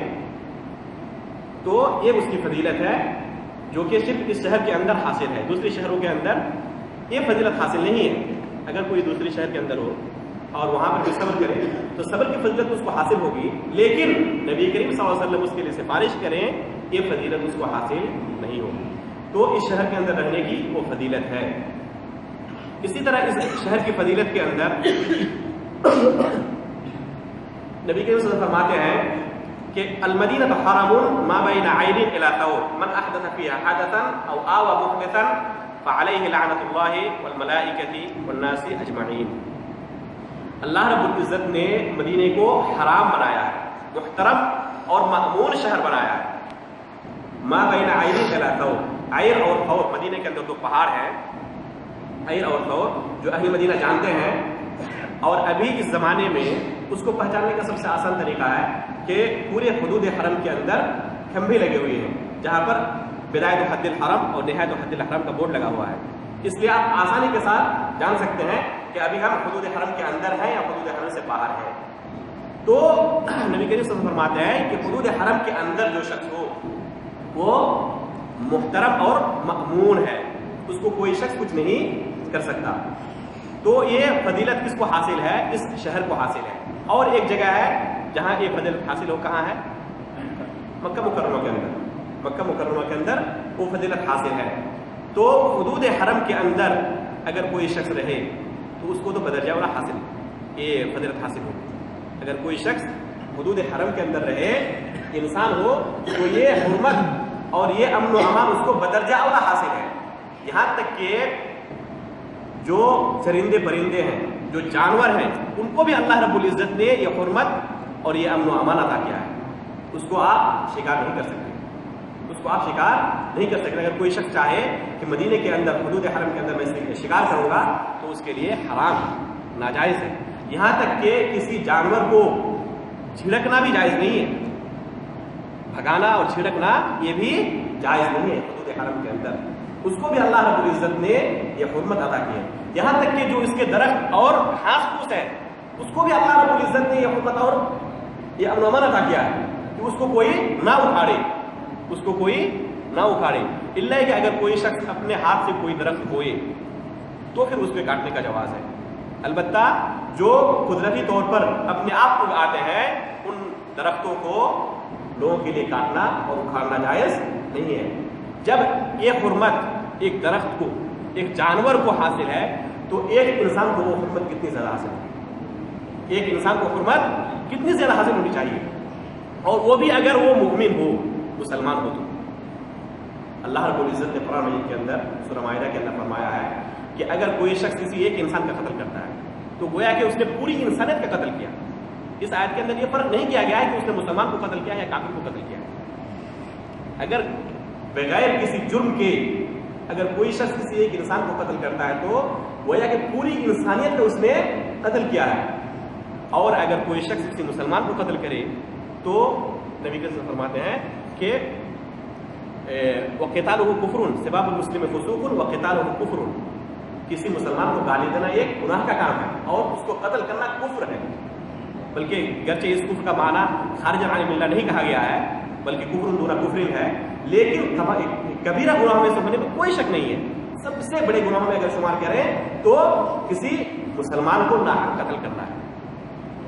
تو یہ اس کی فضیلت ہے جو کہ صرف اس شہر کے اندر حاصل ہے، دوسرے شہروں کے اندر یہ فضیلت حاصل نہیں ہے. اگر کوئی دوسرے شہر کے اندر ہو اور وہاں پر کوئی صبر کرے تو صبر کی فضیلت اس کو حاصل ہوگی، لیکن نبی کریم صلی اللہ علیہ وسلم اس کے لیے سفارش کریں، یہ فضیلت اس کو حاصل نہیں ہوگی. تو اس شہر کے اندر رہنے کی وہ فضیلت ہے. اسی طرح اس شہر کی فضیلت کے اندر نبی کریم صلی اللہ علیہ وسلم فرماتے ہیں کہ المدینہ حرم ما بین عین الی ثور من احدث فیہا حدثا او آوى محدثا فعلیہ لعنۃ اللہ والملائکۃ والناس اجمعین. اللہ رب العزت نے مدینے کو حرام بنایا ہے، محترم اور مأمون شہر بنایا ہے. ما بین عین الی ثور، عیر اور ثور مدینے کے اندر دو پہاڑ ہیں، عیر اور ثور جو اہل مدینہ جانتے ہیں. اور ابھی اس زمانے میں اس کو پہچاننے کا سب سے آسان طریقہ ہے کہ پورے حدود حرم کے اندر کھمبے لگے ہوئے ہیں جہاں پر بدایت حد الحرم اور نہایت حد الحرم کا بورڈ لگا ہوا ہے. اس لیے آپ آسانی کے ساتھ جان سکتے ہیں کہ ابھی ہم حدود حرم کے اندر ہیں یا حدود حرم سے باہر ہیں. تو نبی کریم صلی اللہ علیہ وسلم فرماتے ہیں کہ حدود حرم کے اندر جو شخص ہو وہ محترم اور مأمون ہے، اس کو کوئی شخص کچھ نہیں کر سکتا. تو یہ فضیلت کس کو حاصل ہے؟ اس شہر کو حاصل ہے. اور ایک جگہ ہے جہاں یہ فضیلت حاصل ہو، کہاں ہے؟ مکہ مکرمہ کے اندر. مکہ مکرمہ کے اندر وہ فضیلت حاصل ہے. تو حدود حرم کے اندر اگر کوئی شخص رہے تو اس کو تو بدرجہ والا حاصل یہ فضیلت حاصل ہوگی. اگر کوئی شخص حدود حرم کے اندر رہے، انسان ہو، تو یہ حرمت اور یہ امن و امان اس کو بدرجہ اولا حاصل ہے. یہاں تک کہ جو چرندے پرندے ہیں، جو جانور ہیں، ان کو بھی اللہ رب العزت نے یہ حرمت اور یہ امن و امان عطا کیا ہے. اس کو آپ شکار نہیں کر سکتے، اس کو آپ شکار نہیں کر سکتے. اگر کوئی شخص چاہے کہ مدینے کے اندر حدود حرم کے اندر میں شکار کروں گا تو اس کے لیے حرام، ناجائز ہے. یہاں تک کہ کسی جانور کو جھڑکنا بھی جائز نہیں ہے، بھگانا اور چھڑکنا یہ بھی جائز نہیں ہے حدود حرم کے اندر. اس کو بھی اللہ رب العزت نے یہ حرمت عطا کی ہے. یہاں تک کہ جو اس کے درخت اور گھاس پھوس ہے اس کو بھی اللہ رب العزت نے یہ حکمت اور یہ امن و امان عطا کیا ہے کہ اس کو کوئی نہ اکھاڑے، اس کو کوئی نہ اکھاڑے، الا کہ اگر کوئی شخص اپنے ہاتھ سے کوئی درخت بوئے تو پھر اس پہ کاٹنے کا جواز ہے۔ البتہ جو قدرتی طور پر اپنے آپ کو آتے ہیں ان درختوں کو لوگوں کے لیے کاٹنا اور اکھاڑنا جائز نہیں ہے۔ جب یہ حرمت ایک درخت کو، ایک جانور کو حاصل ہے تو ایک انسان کو وہ حرمت کتنی زیادہ حاصل ہے، ایک انسان کو حرمت کتنی زیادہ حاصل ہونی چاہیے، اور وہ بھی اگر وہ مومن ہو، مسلمان ہو تو۔ اللہ رب العزت نے قرآن مجید کے اندر سورہ مائدہ کے اندر فرمایا ہے کہ اگر کوئی شخص کسی ایک انسان کا قتل کرتا ہے تو گویا کہ اس نے پوری انسانیت کا قتل کیا۔ اس آیت کے اندر یہ فرق نہیں کیا گیا ہے کہ اس نے مسلمان کو قتل کیا یا کافر کو قتل کیا۔ اگر بغیر کسی جرم کے اگر کوئی شخص کسی ایک انسان کو قتل کرتا ہے تو گویا کہ پوری انسانیت کو اس نے قتل کیا ہے، اور اگر کوئی شخص کسی مسلمان کو قتل کرے تو نبی کے صلی فرماتے ہیں کہ وَقِتَالُهُ كُفْرٌ سِبَابُ الْمُسْلِمِ فُسُوقٌ وَقِتَالُهُ كُفْرٌ، کسی مسلمان کو گالی دینا ایک گناہ کا کام ہے اور اس کو قتل کرنا کفر ہے، بلکہ گرچہ اس کفر کا معنی خارج عن الملہ نہیں کہا گیا ہے بلکہ کفر دون کفر ہے، لیکن کبیرہ گناہوں میں سے ہونے میں کوئی شک نہیں ہے۔ سب سے بڑے گناہوں میں اگر شمار کریں تو کسی مسلمان کو ناحق قتل کرنا ہے۔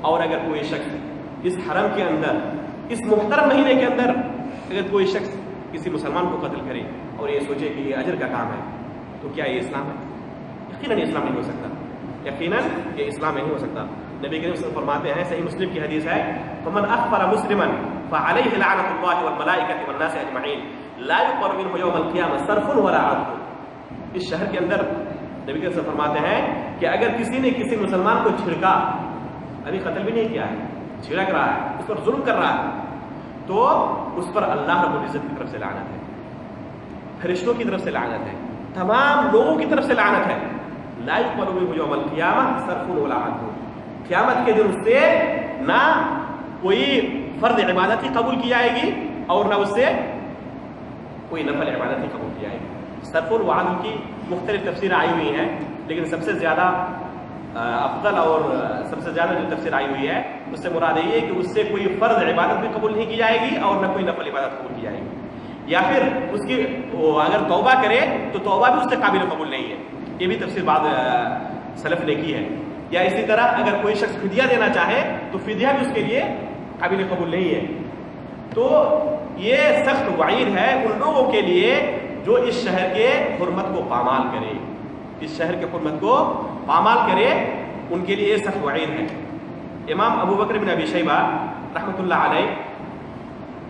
اور اگر کوئی شخص اس حرم کے اندر، اس محترم مہینے کے اندر اگر کوئی شخص کسی مسلمان کو قتل کرے اور یہ سوچے کہ یہ اجر کا کام ہے تو کیا یہ اسلام ہے؟ یقیناً اسلام نہیں ہو سکتا، یقیناً یہ اسلام نہیں ہو سکتا۔ نبی کریم صلی اللہ علیہ وسلم فرماتے ہیں، صحیح مسلم کی حدیث ہے، فمن اخبر مسلما فعليه لعنة الله والملائكة والناس اجمعین لا يقبل منه يوم القيامة صرف ولا عدل۔ اس شہر کے اندر نبی کریم صلی اللہ علیہ وسلم فرماتے ہیں کہ اگر کسی نے کسی مسلمان کو چھڑکا، ابھی قتل بھی نہیں کیا ہے، چھڑک رہا ہے، اس پر ظلم کر رہا ہے، تو اس پر اللہ رب العزت کی طرف سے لعنت ہے، فرشتوں کی طرف سے لعنت ہے، تمام لوگوں کی طرف سے لعنت ہے۔ لا يقبل منه يوم القيامة صرف ولا عدل، قیامت کے دن اس سے نہ کوئی فرض عبادت ہی قبول کی جائے گی اور نہ اس سے کوئی نفل عبادت ہی قبول کی جائے گی۔ صرف و عدل کی مختلف تفسیر آئی ہوئی ہیں، لیکن سب سے زیادہ افضل اور سب سے زیادہ جو تفسیر آئی ہوئی ہے اس سے مراد یہ ہے کہ اس سے کوئی فرض عبادت بھی قبول نہیں کی جائے گی اور نہ کوئی نفل عبادت قبول کی جائے گی، یا پھر اس کی اگر توبہ کرے تو توبہ بھی اس سے قابل قبول نہیں ہے۔ یہ بھی تفسیر بعض سلف نے کی ہے۔ یا اسی طرح اگر کوئی شخص فدیہ دینا چاہے تو فدیہ بھی اس کے لیے قابل قبول نہیں ہے۔ تو یہ سخت وعید ہے ان لوگوں کے لیے جو اس شہر کے حرمت کو پامال کرے، اس شہر کے حرمت کو پامال کرے، ان کے لیے سخت وعید ہے۔ امام ابو بکر بن ابی شیبہ رحمۃ اللہ علیہ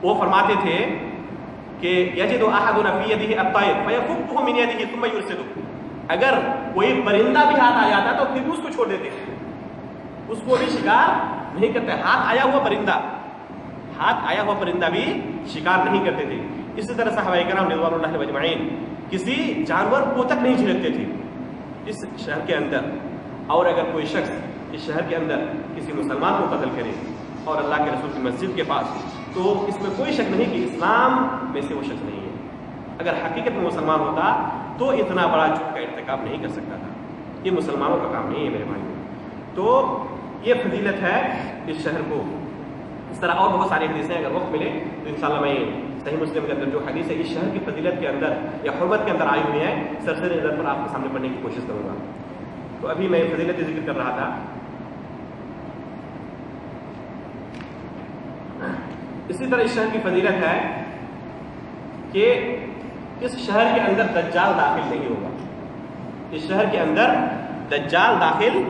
وہ فرماتے تھے کہ یجد احدنا فی یدہ الطیر فیفکہ من یدہ ثم یرسلہ، اگر کوئی پرندہ بھی ہاتھ آ جاتا تو پھر بھی اس کو چھوڑ دیتے تھے، اس کو بھی شکار نہیں کرتے۔ ہاتھ آیا ہوا پرندہ بھی شکار نہیں کرتے تھے۔ اسی طرح صحابہ کرام رضوان اللہ علیہم اجمعین کسی جانور کو تک نہیں جھڑکتے تھے اس شہر کے اندر۔ اور اگر کوئی شخص اس شہر کے اندر کسی مسلمان کو قتل کرے اور اللہ کے رسول کی مسجد کے پاس، تو اس میں کوئی شک نہیں کہ اسلام میں سے وہ شخص نہیں ہے۔ اگر حقیقت میں مسلمان ہوتا تو اتنا بڑا جرم کا ارتکاب نہیں کر سکتا تھا۔ یہ مسلمانوں کا کام نہیں ہے میرے بھائیوں۔ تو یہ فضیلت ہے اس شہر کو۔ اس طرح اور بہت ساری حدیثیں اگر وقت ملے تو انشاءاللہ میں صحیح مسلم کے اندر جو حدیث ہے اس شہر کی فضیلت کے اندر یا حرمت کے اندر آئی ہوئی ہے سرسری نظر پر آپ کے سامنے پڑھنے کی کوشش کروں گا۔ تو ابھی میں فضیلت ذکر کر رہا تھا، اسی طرح اس شہر کی فضیلت ہے کہ اس شہر کے اندر دجال داخل نہیں ہوگا، اس شہر کے اندر دجال داخل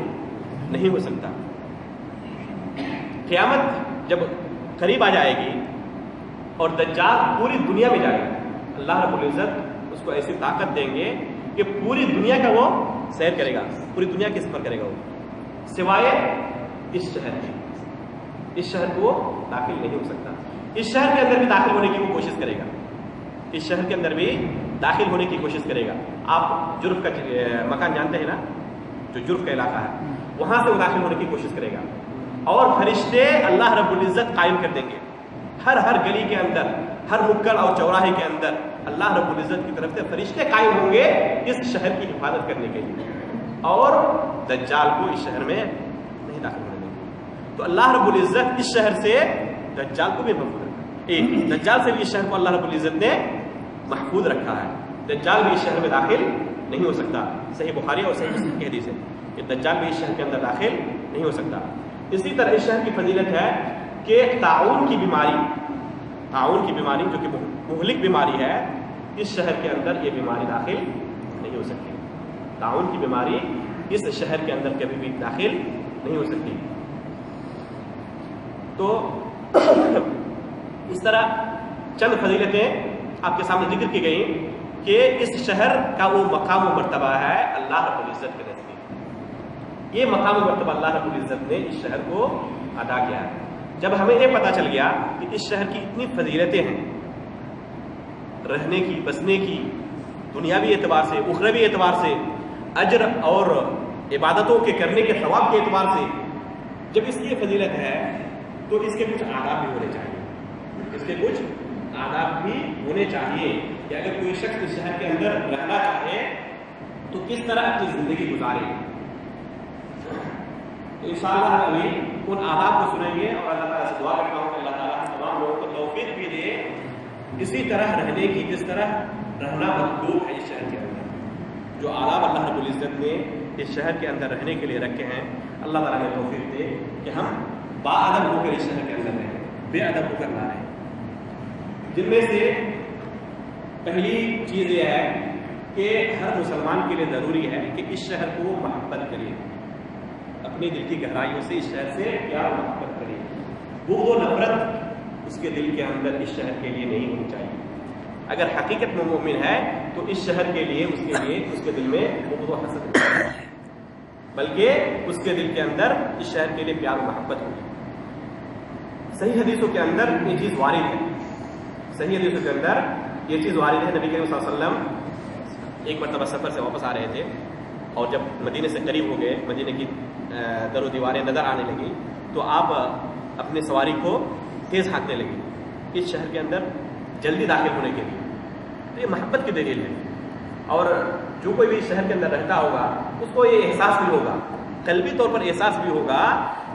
نہیں ہو سکتا۔ قیامت جب قریب آ جائے گی اور دجال پوری دنیا میں جائے گا، اللہ رب العزت اس کو ایسی طاقت دیں گے کہ پوری دنیا کا وہ سیر کرے گا، پوری دنیا کی سفر کرے گا وہ، سوائے اس شہر کے۔ اس شہر کو داخل نہیں ہو سکتا۔ اس شہر کے اندر بھی داخل ہونے کی وہ کوشش کرے گا، اس شہر کے اندر بھی داخل ہونے کی کوشش کرے گا۔ آپ جرف کا مکان جانتے ہیں نا، جو جرف کا علاقہ ہے وہاں سے وہ داخل ہونے کی کوشش کرے گا، اور فرشتے اللہ رب العزت قائم کر دیں گے ہر گلی کے اندر، ہر نکڑ اور چوراہے کے اندر اللہ رب العزت کی طرف سے فرشتے قائم ہوں گے اس شہر کی حفاظت کرنے کے لیے۔ اور دجال کو اس شہر میں نہیں داخل ہونے دیں گے. تو اللہ رب العزت اس شہر سے دجال کو بھی محفوظ رکھا. دجال سے بھی اس شہر کو اللہ رب العزت نے محفوظ رکھا ہے. دجال بھی اس شہر میں داخل نہیں ہو سکتا. صحیح بخاری اور صحیح مسلم کی حدیث ہے کہ دجال بھی اس شہر کے اندر داخل نہیں ہو سکتا. اسی طرح اس شہر کی فضیلت ہے کہ طاعون کی بیماری جو کہ مہلک بیماری ہے، اس شہر کے اندر یہ بیماری داخل نہیں ہو سکتی. طاعون کی بیماری اس شہر کے اندر کبھی بھی داخل نہیں ہو سکتی. تو اس طرح چند فضیلتیں آپ کے سامنے ذکر کی گئیں کہ اس شہر کا وہ مقام و مرتبہ ہے اللہ رب العزت کے نزدیک. یہ مقام و مرتبہ اللہ رب العزت نے اس شہر کو ادا کیا ہے. جب ہمیں یہ پتہ چل گیا کہ اس شہر کی اتنی فضیلتیں ہیں، رہنے کی، بسنے کی، دنیاوی اعتبار سے، اخروی اعتبار سے، اجر اور عبادتوں کے کرنے کے ثواب کے اعتبار سے، جب اس کی فضیلت ہے تو اس کے کچھ آداب بھی ہونے چاہیے. اس کے کچھ آداب بھی ہونے چاہیے کہ اگر کوئی شخص اس شہر کے اندر رہنا چاہے تو کس طرح اپنی زندگی گزارے. تو انشاءاللہ ہم ابھی ان آداب کو سنیں گے اور اللہ تعالیٰ سے دعا کرتا ہوں کہ اللہ تعالیٰ ہم تمام لوگوں کو توفیق بھی دے اسی طرح رہنے کی جس طرح رہنا مطلوب ہے اس شہر کے اندر. جو آداب اللہ رب العزت نے اس شہر کے اندر رہنے کے لیے رکھے ہیں، اللہ تعالیٰ نے توفیق دے کہ ہم با ادب ہو کر اس شہر کے اندر رہیں، بے ادب ہو کر نہ رہیں. جن میں سے پہلی چیز یہ ہے کہ ہر مسلمان کے لیے ضروری ہے کہ اس شہر کو محبت کرے، اپنی دل کی گہرائیوں سے اس شہر سے پیار محبت کرے. بغض و نفرت اس کے دل کے اندر اس شہر کے لیے نہیں ہونی چاہیے. اگر حقیقت میں مومن ہے تو اس شہر کے لیے اس کے دل میں بغض و حسد نہیں ہے، بلکہ اس کے دل کے اندر اس شہر کے لیے پیار و محبت ہوگی. صحیح حدیثوں کے اندر یہ چیز وارد ہے. صحیح حدیثوں کے اندر یہ چیز وارد ہے. نبی کریم صلی اللہ علیہ وسلم ایک مرتبہ سفر سے واپس آ رہے تھے اور جب مدینے سے قریب ہو گئے، مدینے کی در و دیواریں نظر آنے لگی تو آپ اپنے سواری کو تیز ہانکنے لگی اس شہر کے اندر جلدی داخل ہونے کے لیے. تو یہ محبت کی دلیل ہے. اور جو کوئی بھی شہر کے اندر رہتا ہوگا اس کو یہ احساس بھی ہوگا، قلبی طور پر احساس بھی ہوگا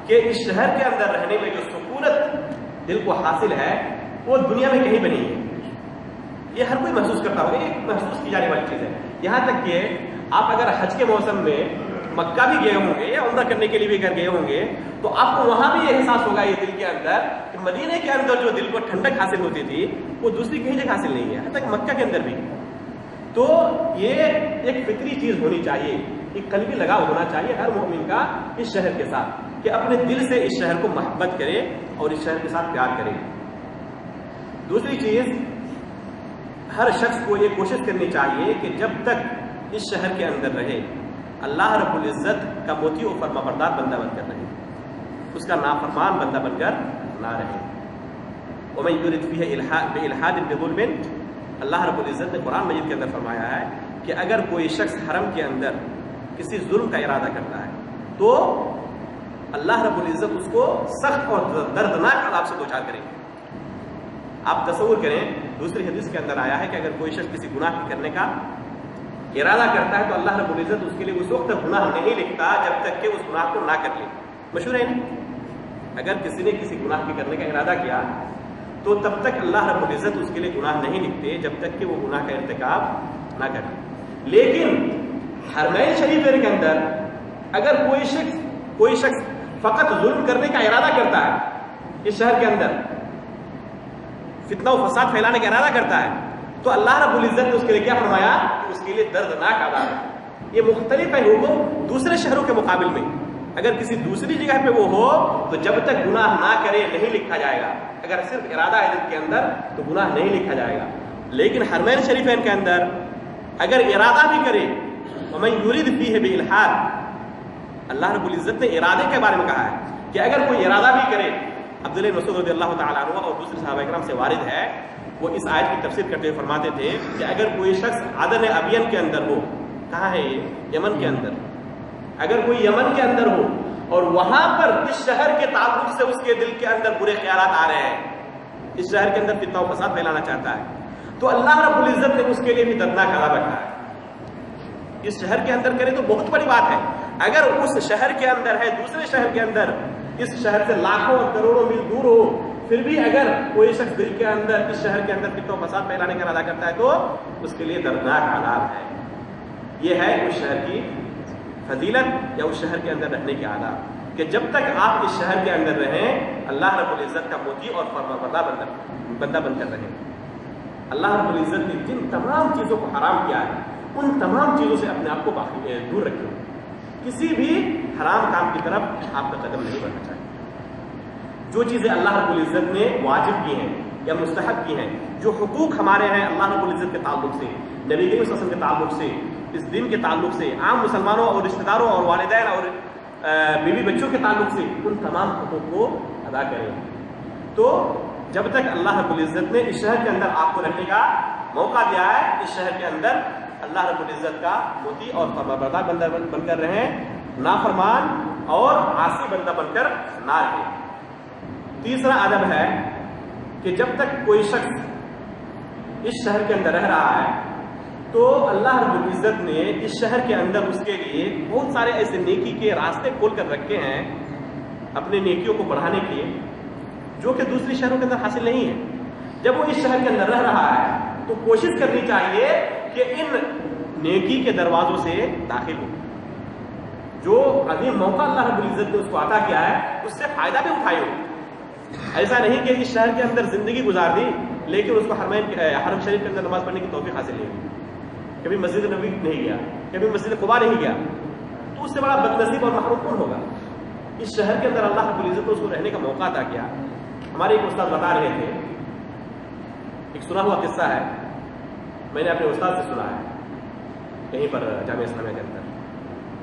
کہ اس شہر کے اندر رہنے میں جو سکونت دل کو حاصل ہے وہ دنیا میں کہیں بھی نہیں ہے. یہ ہر کوئی محسوس کرتا ہوگا، یہ محسوس کی جانے والی چیز ہے. یہاں تک کہ آپ اگر حج کے موسم میں مکہ بھی گئے ہوں گے یا عمرہ کرنے کے لیے بھی اگر گئے ہوں گے تو آپ کو وہاں بھی یہ احساس ہوگا یہ دل کے اندر کہ مدینے کے اندر جو دل کو ٹھنڈک حاصل ہوتی تھی وہ دوسری کہیں جگہ حاصل نہیں ہے، حتیٰ کہ مکہ کے اندر بھی. تو یہ ایک فطری چیز ہونی چاہیے، ایک قلبی لگاؤ ہونا چاہیے ہر مومن کا اس شہر کے ساتھ کہ اپنے دل سے اس شہر کو محبت کرے اور اس شہر کے ساتھ پیار کرے. دوسری چیز، ہر شخص کو یہ کوشش کرنی چاہیے کہ جب تک اس شہر کے اندر رہے اللہ رب العزت کا مطیع و فرما بردار بندہ بن کر رہے، اس کا نافرمان بندہ بن کر نہ رہے. وَمَن يُرِدْ فِيهِ بِإِلْحَادٍ بِظُلْمٍ، اللہ رب العزت نے قرآن مجید کے اندر فرمایا ہے کہ اگر کوئی شخص حرم کے اندر کسی ظلم کا ارادہ کرتا ہے تو اللہ رب العزت اس کو سخت اور دردناک عذاب سے دوچار کریں گے. آپ تصور کریں، دوسری حدیث کے اندر آیا ہے کہ اگر کوئی شخص کسی گناہ کرنے کا ارادہ کرتا ہے تو اللہ رب العزت اس کے لیے اس وقت تک گناہ نہیں لکھتا جب تک کہ اس گناہ کو نہ کر لے. مشہور ہے نہیں؟ اگر کسی نے کسی گناہ کے کرنے کا ارادہ کیا تو تب تک اللہ رب العزت اس کے لیے گناہ نہیں لکھتے جب تک کہ وہ گناہ کا ارتکاب نہ کرے. لیکن حرمین شریفین کے اندر اگر کوئی شخص فقط ظلم کرنے کا ارادہ کرتا ہے، اس شہر کے اندر فتنہ و فساد پھیلانے کا ارادہ کرتا ہے، تو اللہ رب العزت نے اس کے لیے کیا فرمایا کہ اس کے لیے دردناک عذاب ہے. یہ مختلف ہے حکم دوسرے شہروں کے مقابل میں. اگر کسی دوسری جگہ پہ وہ ہو تو جب تک گناہ نہ کرے نہیں لکھا جائے گا. اگر صرف ارادہ ہے دل کے اندر تو گناہ نہیں لکھا جائے گا. لیکن حرمین شریفین کے اندر اگر ارادہ بھی کرے، وَمَن يُرِدْ فِيهِ بِإِلْحَادٍ، اللہ رب العزت نے ارادے کے بارے میں کہا ہے کہ اگر کوئی ارادہ بھی کرے. عبداللہ بن مسعود رضی اللہ تعالیٰ عنہ اور دوسرے صحابہ اکرام سے وارد ہے، وہ اس آیت کی تفسیر کرتے ہوئے فرماتے تھے کہ اگر کوئی شخص عدن ابین کے اندر ہو، کہاں ہے یہ؟ یمن کے اندر. اگر کوئی یمن کے اندر ہو اور وہاں پر اس شہر کے تعلق سے اس کے دل کے اندر برے خیالات آ رہے ہیں، اس شہر کے اندر فتنہ و فساد پھیلانا چاہتا ہے، تو اللہ رب العزت نے اس کے لیے بھی دردناک عذاب رکھا ہے. اس شہر کے اندر کرے تو بہت بڑی بات ہے. اگر اس شہر کے اندر ہے, دوسرے شہر کے اندر, اس شہر سے لاکھوں اور کروڑوں میل دور ہو, پھر بھی اگر کوئی شخص دل کے اندر اس شہر کے اندر فتنہ و فساد پھیلانے کا ارادہ کرتا ہے تو اس کے لیے دردناک عذاب ہے. یہ ہے اس شہر کی فضیلت یا اس شہر کے اندر رہنے کے آداب, کہ جب تک آپ اس شہر کے اندر رہیں اللہ رب العزت کا موتی اور فرمانبردار بندہ بن کر رہیں. اللہ رب العزت نے جن تمام چیزوں کو حرام کیا ہے ان تمام چیزوں سے اپنے آپ کو دور رکھیں. کسی بھی حرام کام کی طرف آپ کا قدم نہیں بڑھنا چاہیے. جو چیزیں اللہ رب العزت نے واجب کی ہیں یا مستحب کی ہیں, جو حقوق ہمارے ہیں اللہ رب العزت کے تعلق سے, نبی کریم صلی اللہ علیہ وسلم کے تعلق سے, اس دن کے تعلق سے, عام مسلمانوں اور رشتہ داروں اور والدین اور بیوی بچوں کے تعلق سے, ان تمام حقوق کو ادا کریں. تو جب تک اللہ رب العزت نے اس شہر کے اندر آپ کو رہنے کا موقع دیا ہے, اس شہر کے اندر اللہ رب العزت کا موتی اور فرمانبردار بندہ بن کر رہیں, نافرمان اور عاصی بندہ بن کر نہ رہیں. تیسرا ادب ہے کہ جب تک کوئی شخص اس شہر کے اندر رہ رہا ہے تو اللہ رب العزت نے اس شہر کے اندر اس کے لیے بہت سارے ایسے نیکی کے راستے کھول کر رکھے ہیں اپنے نیکیوں کو بڑھانے کے, جو کہ دوسری شہروں کے اندر حاصل نہیں ہے. جب وہ اس شہر کے اندر رہ رہا ہے تو کوشش کرنی چاہیے کہ ان نیکی کے دروازوں سے داخل ہو. جو عظیم موقع اللہ رب العزت نے اس کو عطا کیا ہے اس سے فائدہ بھی اٹھائے ہو. ایسا نہیں کہ اس شہر کے اندر زندگی گزار دی لیکن اس کو حرم شریف کے اندر نماز پڑھنے کی توفیق حاصل نہیں ہوئی, کبھی مسجد نبوی نہیں گیا, کبھی مسجد قباء نہیں گیا, تو اس سے بڑا بدنصیب اور محروم کون ہوگا. اس شہر کے اندر اللہ رب العزت نے اس کو رہنے کا موقع عطا کیا. ہمارے ایک استاد بتا رہے تھے, ایک سنا ہوا قصہ ہے, میں نے اپنے استاد سے سنا ہے کہیں پر جامعہ اسلامیہ کے اندر.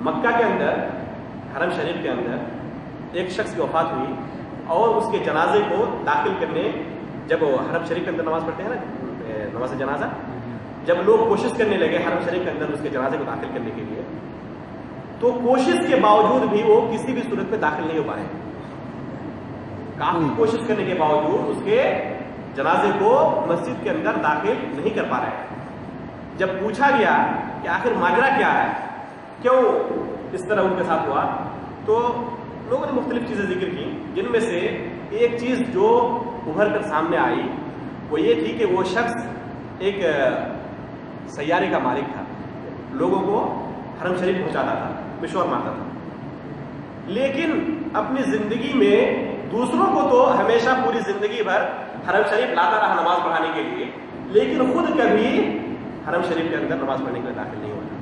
مکہ کے اندر حرم شریف کے اندر ایک شخص کی وفات ہوئی اور اس کے جنازے کو داخل کرنے, جب حرم شریف کے اندر نماز پڑھتے ہیں نا نماز جنازہ, جب لوگ کوشش کرنے لگے حرم شریف کے اندر اس کے جنازے کو داخل کرنے کے لیے, تو کوشش کے باوجود بھی وہ کسی بھی صورت میں داخل نہیں ہو پائے. کافی کوشش کرنے کے باوجود اس کے جنازے کو مسجد کے اندر داخل نہیں کر پا رہے. جب پوچھا گیا کہ آخر ماجرا کیا ہے, کیوں اس طرح ان کے ساتھ ہوا, تو لوگوں نے مختلف چیزیں ذکر کی, جن میں سے ایک چیز جو ابھر کر سامنے آئی وہ یہ تھی کہ وہ شخص ایک سیارے کا مالک تھا, لوگوں کو حرم شریف پہنچاتا تھا, مشور مارتا تھا, لیکن اپنی زندگی میں دوسروں کو تو ہمیشہ پوری زندگی بھر حرم شریف لاتا رہا نماز پڑھانے کے لیے, لیکن خود کبھی حرم شریف کے اندر نماز پڑھنے کے لیے داخل نہیں ہوتا.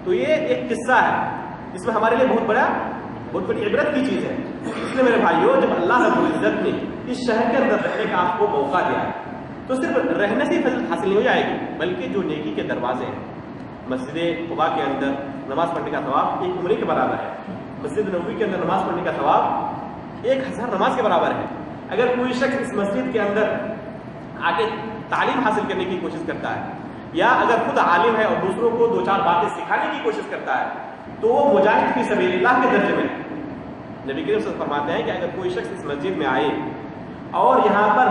تو یہ ایک قصہ ہے جس میں ہمارے لیے بہت بڑی عبرت کی چیز ہے. اس لیے میرے بھائیوں, جب اللہ رب العزت نے اس شہر کے اندر رہنے کا آپ کو موقع دیا ہے تو صرف رہنے سے ہی فضیلت حاصل نہیں ہو جائے گی, بلکہ جو نیکی کے دروازے ہیں, مسجد قباء کے اندر نماز پڑھنے کا ثواب ایک عمرے کے برابر ہے, مسجد نبوی کے اندر نماز پڑھنے کا ثواب 1000 نماز کے برابر ہے. اگر کوئی شخص اس مسجد کے اندر آ کے تعلیم حاصل کرنے کی کوشش کرتا ہے, یا اگر خود عالم ہے اور دوسروں کو 2-4 باتیں سکھانے کی کوشش کرتا ہے, تو وہ مجاہد فی سبیل اللہ کے درجے میں ہے. نبی کریم صلی اللہ علیہ وسلم فرماتے ہیں کہ اگر کوئی شخص اس مسجد میں آئے اور یہاں پر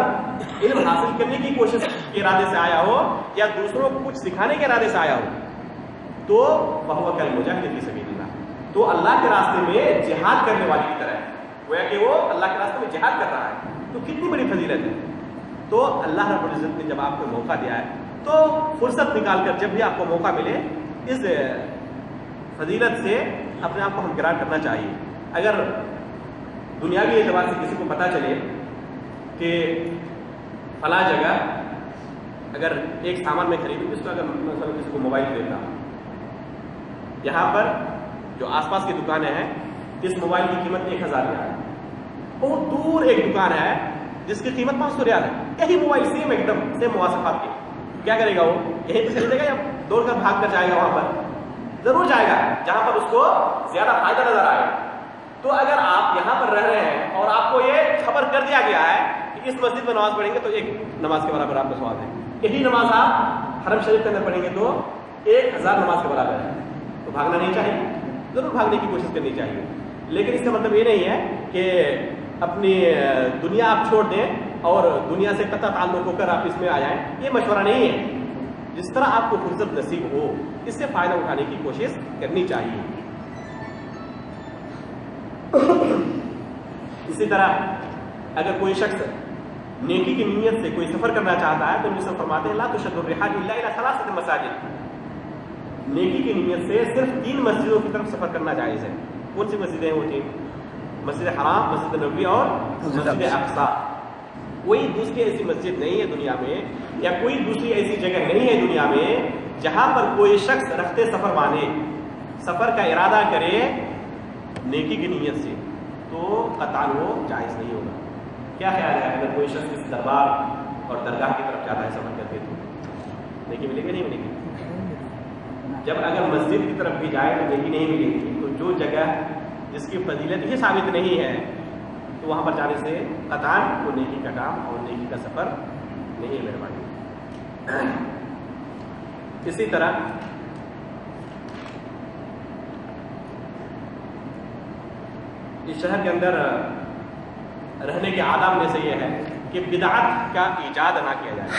علم حاصل کرنے کی کوشش کے ارادے سے آیا ہو یا دوسروں کو کچھ سکھانے کے ارادے سے آیا ہو, تو وہ کالمجاہد فی سبیل اللہ, تو اللہ کے راستے میں جہاد کرنے والے کی طرح ہے, گویا کہ وہ اللہ کے راستے میں جہاد کر رہا ہے. تو کتنی بڑی فضیلت ہے. تو اللہ رب العزت نے جب آپ کو موقع دیا ہے تو فرصت نکال کر جب بھی آپ کو موقع ملے اس فضیلت سے اپنے آپ کو ہمکنار کرنا چاہیے. اگر دنیاوی اعتبار سے کسی کو پتہ چلے کہ فلاں جگہ اگر ایک سامان میں خریدوں, جس کو اگر مثلا کسی کو موبائل خریدتا, یہاں پر جو آس پاس کی دکانیں ہیں اس موبائل کی قیمت 1000 ریال ہے, بہت دور ایک دکان ہے جس کی قیمت 500 ریال ہے, یہی موبائل سیم ایک دم سیم مواصفات کے, کیا کرے گا وہ, یہیں پہ خریدے گا یا دوڑ کر بھاگ کر جائے گا وہاں پر؟ ضرور جائے گا جہاں پر اس کو زیادہ فائدہ نظر آئے. تو اگر آپ یہاں پر رہ رہے ہیں اور آپ کو یہ خبر کر دیا گیا ہے کہ اس مسجد میں نماز پڑھیں گے تو 1 نماز کے برابر آپ کا ثواب ہے, یہی نماز آپ حرم شریف کے اندر پڑھیں گے تو 1000 نماز کے برابر ہے, تو بھاگنا نہیں چاہیے, ضرور بھاگنے کی کوشش کرنی چاہیے. لیکن اس کا مطلب یہ نہیں ہے کہ اپنی دنیا آپ چھوڑ دیں اور دنیا سے قطع تعلق ہو کر آپ اس میں آ جائیں, یہ مشورہ نہیں ہے. جس طرح آپ کو فرصت نصیب ہو اس سے فائدہ اٹھانے کی کوشش کرنی چاہیے. اسی طرح اگر کوئی شخص نیکی کی نیت سے کوئی سفر کرنا چاہتا ہے تو نبی صلی اللہ علیہ وسلم فرماتے ہیں لا تشد الرحال الا الى 3 مساجد. نیکی کی نیت سے صرف 3 مسجدوں کی طرف سفر کرنا جائز ہے. کون سی مسجدیں ہوتی ہیں؟ مسجد حرام، مسجد نبوی اور مسجد اقصی. کوئی دوسری ایسی مسجد نہیں ہے دنیا میں یا کوئی دوسری ایسی جگہ نہیں ہے دنیا میں جہاں پر کوئی شخص رفتے سفر مانے، سفر کا ارادہ کرے نیکی کی نیت سے تو قطعاً وہ جائز نہیں ہوگا. کیا خیال ہے اگر کوئی شخص کسی دربار اور درگاہ کی طرف جاتا ہے سفر کرتے تو نیکی ملے گی نہیں ملے گی؟ جب اگر مسجد کی طرف بھی جائے تو نیکی نہیں ملے گی. تو جو جگہ جس کی فضیلت یہ ثابت نہیں ہے تو وہاں پر جانے سے قطعاً وہ نیکی کا کام اور نیکی کا سفر نہیں ہے مہربانی. اسی طرح اس شہر کے اندر رہنے کے آداب میں سے یہ ہے کہ بدعت کا ایجاد نہ کیا جائے.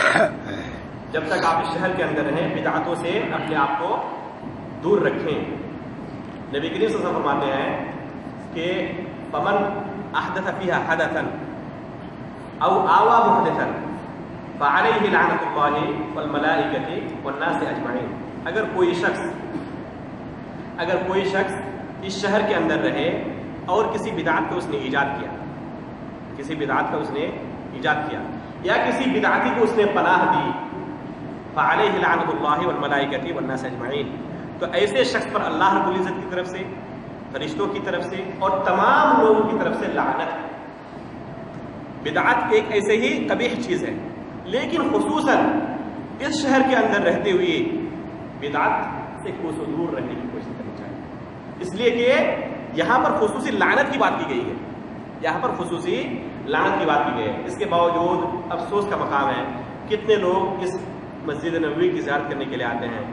جب تک آپ اس شہر کے اندر رہیں بدعتوں سے اپنے آپ کو دور رکھیں. نبی کریم صلی اللہ علیہ وسلم فرماتے ہیں کہ فمن احدث فيها حدثا او آوى محدثا فعليه لعنة الله والملائكة والناس اجمعین. اگر کوئی شخص اس شہر کے اندر رہے اور کسی بدعت کو اس نے ایجاد کیا، یا کسی بدعتی کو اس نے پناہ دی، فعليه لعنة الله والملائكة والناس اجمعین، تو ایسے شخص پر اللہ رب العزت کی طرف سے، فرشتوں کی طرف سے اور تمام لوگوں کی طرف سے لعنت ہے. بدعت ایک ایسے ہی قبیح چیز ہے، لیکن خصوصاً اس شہر کے اندر رہتے ہوئے بدعت سے کوسوں دور رہنے کی کوشش کرنی چاہیے. اس لیے کہ یہاں پر خصوصی لعنت کی بات کی گئی ہے، اس کے باوجود افسوس کا مقام ہے کتنے لوگ اس مسجد نبوی کی زیارت کرنے کے لیے آتے ہیں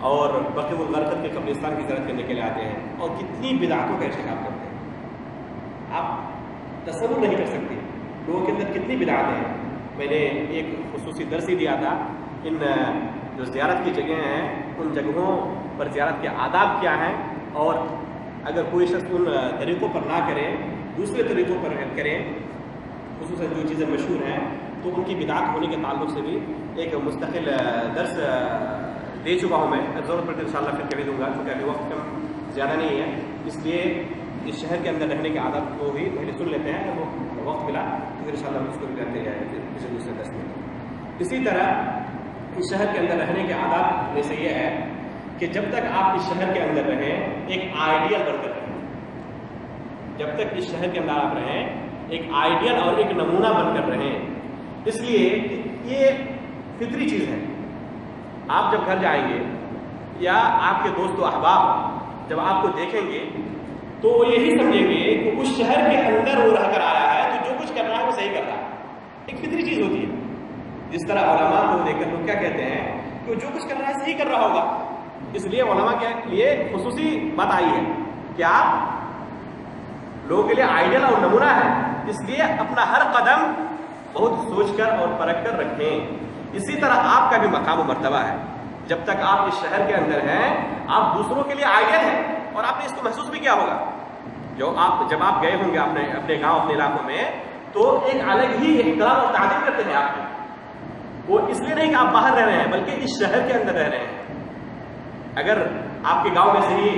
اور بقیع الغرقد کے قبرستان کی زیارت کرنے کے لیے آتے ہیں اور کتنی بدعتوں کا ارتکاب کرتے ہیں. آپ تصور نہیں کر سکتے لوگوں کے اندر کتنی بدعتیں ہیں. میں نے ایک خصوصی درس ہی دیا تھا ان جو زیارت کی جگہیں ہیں ان جگہوں پر زیارت کے آداب کیا ہیں، اور اگر کوئی شخص ان طریقوں پر نہ کرے دوسرے طریقوں پر کریں، خصوصاً جو چیزیں مشہور ہیں، تو ان کی بدعت ہونے کے تعلق سے بھی ایک مستقل درس دے چکا ہوں. میں ضرورت پڑتی ہے انشاءاللہ پھر کبھی دوں گا کیونکہ ابھی وقت کم زیادہ نہیں ہے. اس لیے اس شہر کے اندر رہنے کے عادت کو بھی پہلے سن لیتے ہیں، اگر وہ وقت ملا تو پھر انشاءاللہ اس کو بھی کرتے جائیں کسی دوسرے درس میں. اسی طرح اس شہر کے اندر رہنے کے عادات میں سے یہ ہے کہ جب تک آپ اس شہر کے اندر رہیں ایک آئیڈیل بن کر رہیں. جب تک اس شہر کے اندر آپ رہیں ایک آئیڈیل اور ایک نمونہ بن کر رہیں. اس لیے یہ فطری چیز ہے. آپ جب گھر جائیں گے یا آپ کے دوست و احباب جب آپ کو دیکھیں گے تو وہ یہی سمجھیں گے کہ اس شہر کے اندر وہ رہ کر آیا ہے تو جو کچھ کر رہا ہے وہ صحیح کر رہا ہے. ایک فطری چیز ہوتی ہے. جس طرح علماء کو دیکھ کر لوگ کیا کہتے ہیں کہ جو کچھ کر رہا ہے صحیح کر رہا ہوگا. اس لیے علماء کے لیے خصوصی بات آئی ہے کہ آپ لوگوں کے لیے آئیڈیل اور نمونہ ہے. اس لیے اپنا ہر قدم بہت سوچ کر اور پرکھ کر رکھیں. اسی طرح آپ کا بھی مقام و مرتبہ ہے. جب تک آپ اس شہر کے اندر ہیں آپ دوسروں کے لیے آئیڈیل ہیں، اور آپ نے اس کو محسوس بھی کیا ہوگا. جب آپ گئے ہوں گے اپنے گاؤں اپنے علاقوں میں تو ایک الگ ہی احترام اور تعظیم کرتے ہیں آپ کی. وہ اس لیے نہیں کہ آپ باہر رہ رہے ہیں بلکہ اس شہر کے اندر رہ رہے ہیں. اگر آپ کے گاؤں میں سے ہی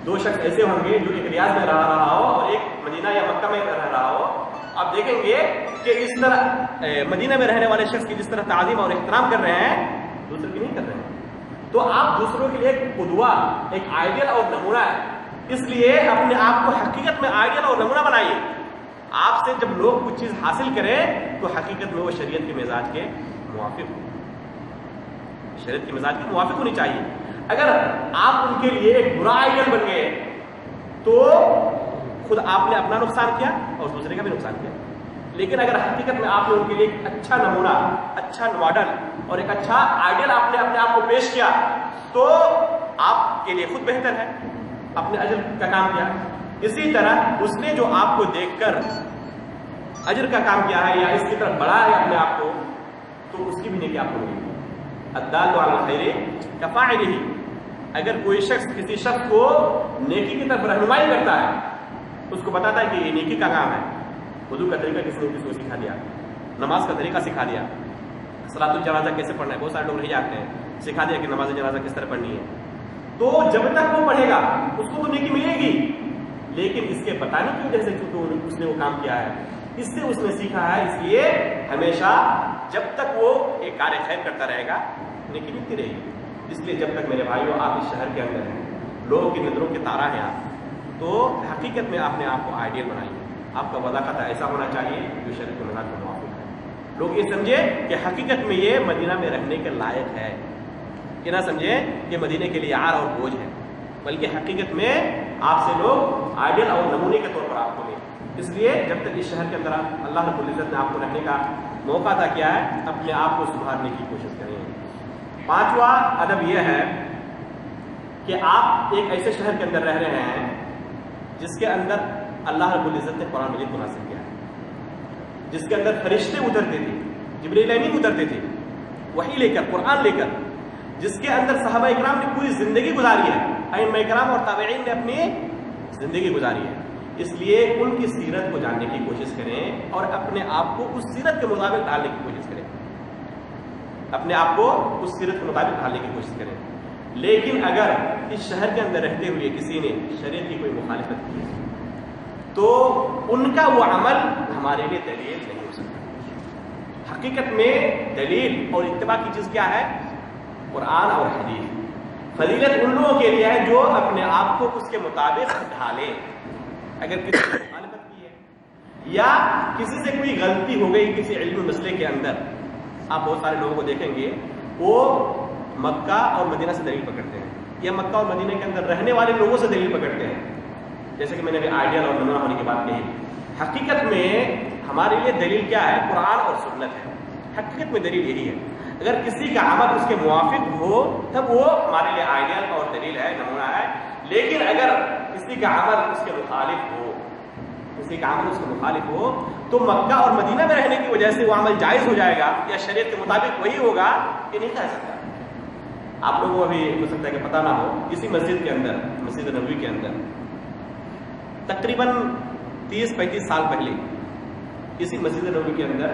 2 شخص ایسے ہوں گے جو ایک ریاض میں رہ رہا ہو اور ایک مدینہ یا مکہ میں رہ رہا ہو، آپ دیکھیں گے کہ اس طرح مدینہ میں رہنے والے شخص کی جس طرح تعظیم اور احترام کر رہے ہیں دوسرے کی نہیں کر رہے ہیں. تو آپ دوسروں کے لیے ایک قدوہ، ایک آئیڈیل اور نمونہ ہے. اس لیے اپنے آپ کو حقیقت میں آئیڈیل اور نمونہ بنائیے. آپ سے جب لوگ کچھ چیز حاصل کریں تو حقیقت میں وہ شریعت کے مزاج کے موافق ہو، شریعت کے مزاج کے موافق ہونی چاہیے. اگر آپ ان کے لیے ایک برا آئیڈیل بن گئے تو خود آپ نے اپنا نقصان کیا اور دوسرے کا بھی نقصان کیا. لیکن اگر حقیقت میں آپ نے ان کے لیے ایک اچھا نمونہ، اچھا ماڈل اور ایک اچھا آئیڈیل آپ نے اپنے آپ کو پیش کیا تو آپ کے لیے خود بہتر ہے، اپنے اجر کا کام کیا. اسی طرح اس نے جو آپ کو دیکھ کر اجر کا کام کیا ہے یا اس کی طرف بڑھا ہے اپنے آپ کو تو اس کی بھی نیکی آپ کو ملے گی. الدال علی الخیر کفاعلہ، اگر کوئی شخص کسی شخص کو نیکی کی طرف رہنمائی کرتا ہے، اس کو بتاتا ہے کہ یہ نیکی کا کام ہے، وضو کا طریقہ کسی نے کسی کو سکھا دیا، نماز کا طریقہ سکھا دیا، صلاۃ الجنازہ کیسے پڑھنا ہے، بہت سارے لوگ نہیں جانتے ہیں، سکھا دیا کہ نماز جنازہ کس طرح پڑھنی ہے، تو جب تک وہ پڑھے گا اس کو تو نیکی ملے گی، لیکن اس کے بتانے کی وجہ سے چونکہ اس نے وہ کام کیا ہے، اس سے اس نے سیکھا ہے، اس لیے ہمیشہ جب تک وہ ایک کار خیر کرتا رہے گا نیکی ملتی رہے گی۔ اس لیے جب تک میرے بھائیوں آپ اس شہر کے اندر ہیں، لوگوں کی نظروں کے تارا ہیں آپ، تو حقیقت میں آپ نے آپ کو آئیڈیل بنائیے، آپ کا وضاحت ایسا ہونا چاہیے جو شرع کے منہج کے موافق ہے، لوگ یہ سمجھے کہ حقیقت میں یہ مدینہ میں رہنے کے لائق ہے، یہ نہ سمجھے کہ مدینے کے لیے عار اور بوجھ ہے، بلکہ حقیقت میں آپ سے لوگ آئیڈیل اور نمونے کے طور پر آپ کو لیں۔ اس لیے جب تک اس شہر کے اندر اللہ رب العزت نے آپ کو رہنے کا موقع عطا کیا ہے، اپنے آپ کو سدھارنے کی کوشش کریں۔ پانچواں ادب یہ ہے کہ آپ ایک ایسے شہر کے اندر رہ رہے ہیں جس کے اندر اللہ رب العزت نے قرآن مجید مناسب کیا ہے، جس کے اندر فرشتے اترتے تھے، جبریل امین اترتے تھے وحی لے کر، قرآن لے کر، جس کے اندر صحابہ اکرام نے پوری زندگی گزاری ہے، ائمہ اکرام اور تابعین نے اپنی زندگی گزاری ہے، اس لیے ان کی سیرت کو جاننے کی کوشش کریں اور اپنے آپ کو اس سیرت کے مطابق ڈالنے کی کوشش کریں، اپنے آپ کو اس سیرت کے مطابق ڈھالنے کی کوشش کریں۔ لیکن اگر اس شہر کے اندر رہتے ہوئے کسی نے شریعت کی کوئی مخالفت کی تو ان کا وہ عمل ہمارے لیے دلیل نہیں ہو سکتا۔ حقیقت میں دلیل اور اتباع کی چیز کیا ہے؟ قرآن اور حدیث۔ فضیلت ان لوگوں کے لیے ہے جو اپنے آپ کو اس کے مطابق ڈھالے۔ اگر کسی نے مخالفت کی ہے یا کسی سے کوئی غلطی ہو گئی کسی علمی مسئلے کے اندر، آپ بہت سارے لوگوں کو دیکھیں گے وہ مکہ اور مدینہ سے دلیل پکڑتے ہیں یا مکہ اور مدینہ کے اندر رہنے والے لوگوں سے دلیل پکڑتے ہیں، جیسے کہ میں نے ابھی آئیڈیل اور نمونہ ہونے کی بات کہی۔ حقیقت میں ہمارے لیے دلیل کیا ہے؟ قرآن اور سنت ہے۔ حقیقت میں دلیل یہی ہے، اگر کسی کا عمل اس کے موافق ہو تب وہ ہمارے لیے آئیڈیل اور دلیل ہے، نمونہ ہے، لیکن اگر کسی کا عمل اس کے مخالف ہو، کسی کا عمل اس کے مخالف ہو تو مکہ اور مدینہ میں رہنے کی وجہ سے وہ عمل جائز ہو جائے گا یا شریعت کے مطابق وہی ہوگا، یہ نہیں کہہ سکتا۔ آپ لوگوں کو ابھی ہو سکتا ہے کہ پتہ نہ ہو، اسی مسجد کے اندر، مسجد نبوی کے اندر تقریباً 30-35 سال پہلے اسی مسجد نبوی کے اندر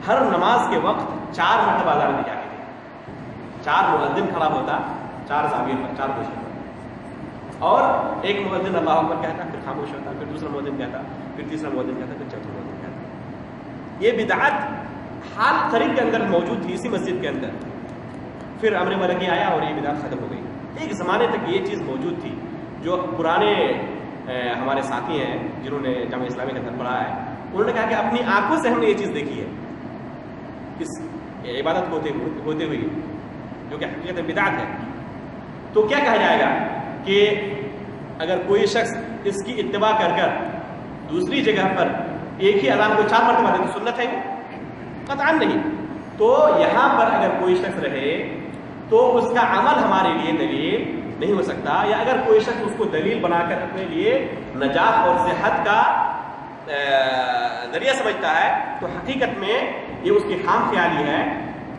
ہر نماز کے وقت 4 مرتبہ اذان دی جاتی تھی، 4 مؤذن کھڑا ہوتا، 4 زاویے پر، 4 پوزیشن پر، اور ایک مؤذن اللہ اکبر کہتا، پھر خاموش ہوتا، پھر دوسرا مؤذن کہتا، پھر تیسرا مؤذن کہتا، پھر چوتھا مؤذن کہتا۔ یہ بدعت حال قریب کے اندر موجود تھی اسی مسجد کے اندر، پھر امر ملکی آیا اور یہ بدعت ختم ہو گئی۔ ایک زمانے تک یہ چیز موجود تھی، جو پرانے ہمارے ساتھی ہیں جنہوں نے جامعہ اسلامی کے اندر پڑھا ہے، انہوں نے کہا کہ اپنی آنکھوں سے ہم نے یہ چیز دیکھی ہے، اس عبادت ہوتے ہوئے جو کہ حقیقت میں بدعت ہے۔ تو کیا کہا جائے گا کہ اگر کوئی شخص اس کی اتباع کر کر دوسری جگہ پر ایک ہی اذان کو 4 مرتبہ دے تو سنت ہے وہ؟ قطعاً نہیں۔ تو یہاں پر اگر کوئی شخص رہے تو اس کا عمل ہمارے لیے دلیل نہیں ہو سکتا، یا اگر کوئی شخص اس کو دلیل بنا کر اپنے لیے نجات اور صحت کا ذریعہ سمجھتا ہے تو حقیقت میں یہ اس کی خام خیالی ہے،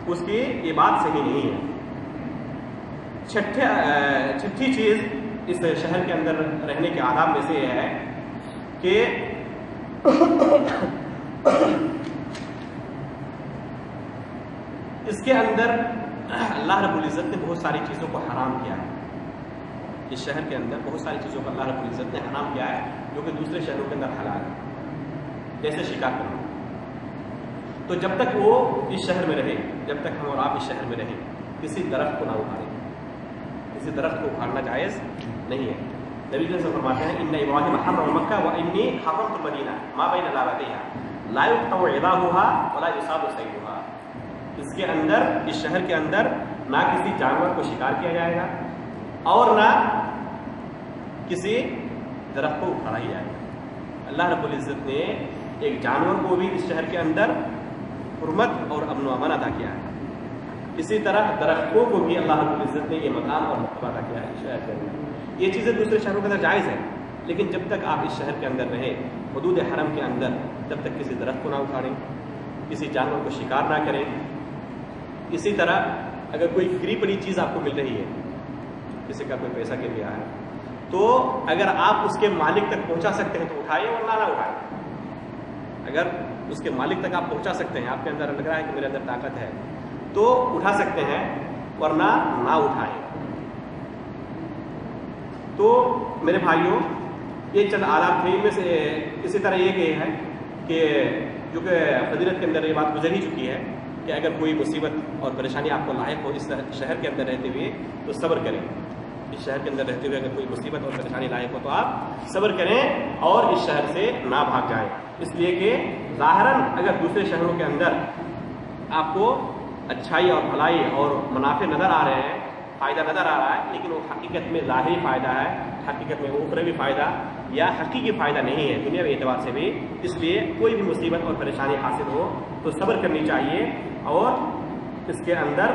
اس کی یہ بات صحیح نہیں ہے۔ چھٹی چیز اس شہر کے اندر رہنے کے آداب میں سے یہ ہے کہ اس کے اندر اللہ رب العزت نے بہت ساری چیزوں کو حرام کیا ہے۔ اس شہر کے اندر بہت ساری چیزوں کو اللہ رب العزت نے حرام کیا ہے جو کہ دوسرے شہروں کے اندر حلال ہے، جیسے شکار کرنا۔ تو جب تک وہ اس شہر میں رہے، جب تک ہم اور آپ اس شہر میں رہیں، کسی درخت کو نہ اکھاڑیں، کسی درخت کو اکھاڑنا جائز نہیں ہے۔ نبی صلی اللہ علیہ وسلم فرماتے ہیں ان ابراہیم حرم مکہ وانی حرمت المدینہ ما بین لابتیہا لا یقطع عظامها ولا یصاد صیدها۔ اس کے اندر، اس شہر کے اندر نہ کسی جانور کو شکار کیا جائے گا اور نہ کسی درخت کو اکھاڑا ہی جائے گا۔ اللہ رب العزت نے ایک جانور کو بھی اس شہر کے اندر حرمت اور امن و امان عطا کیا ہے، اسی طرح درختوں کو بھی اللہ رب العزت نے یہ مقام اور مرتبہ عطا کیا ہے اس شہر کے اندر۔ یہ چیزیں دوسرے شہروں کے اندر جائز ہیں، لیکن جب تک آپ اس شہر کے اندر رہیں، حدود حرم کے اندر، تب تک کسی درخت کو نہ اکھاڑیں، کسی جانور کو شکار نہ کریں، اسی طرح اگر کوئی فری پڑی چیز آپ کو مل رہی ہے، کسی کا کوئی پیسہ گر گیا ہے، تو اگر آپ اس کے مالک تک پہنچا سکتے ہیں تو اٹھائیے ورنہ نہ اٹھائیں. اگر اس کے مالک تک آپ پہنچا سکتے ہیں، آپ کے اندر لگ رہا ہے کہ میرے اندر طاقت ہے، تو اٹھا سکتے ہیں ورنہ نہ اٹھائیں. تو میرے بھائیوں، یہ چند آداب تھے. ان میں سے اسی طرح یہ ہے کہ جو کہ فضیلت کے اندر یہ بات گزر ہی چکی ہے کہ اگر کوئی مصیبت اور پریشانی آپ کو لاحق ہو اس شہر کے اندر رہتے ہوئے تو صبر کریں. اس شہر کے اندر رہتے ہوئے اگر کوئی مصیبت اور پریشانی لاحق ہو تو آپ صبر کریں اور اس شہر سے نہ بھاگ جائیں. اس لیے کہ ظاہراً اگر دوسرے شہروں کے اندر آپ کو اچھائی اور بھلائی اور منافع نظر آ رہے ہیں، فائدہ نظر آ رہا ہے، لیکن وہ حقیقت میں ظاہری فائدہ ہے، حقیقت میں وہ اخروی فائدہ یا حقیقی فائدہ نہیں ہے دنیاوی اعتبار سے بھی. اس لیے کوئی بھی مصیبت اور پریشانی حاصل ہو تو صبر کرنی چاہیے اور اس کے اندر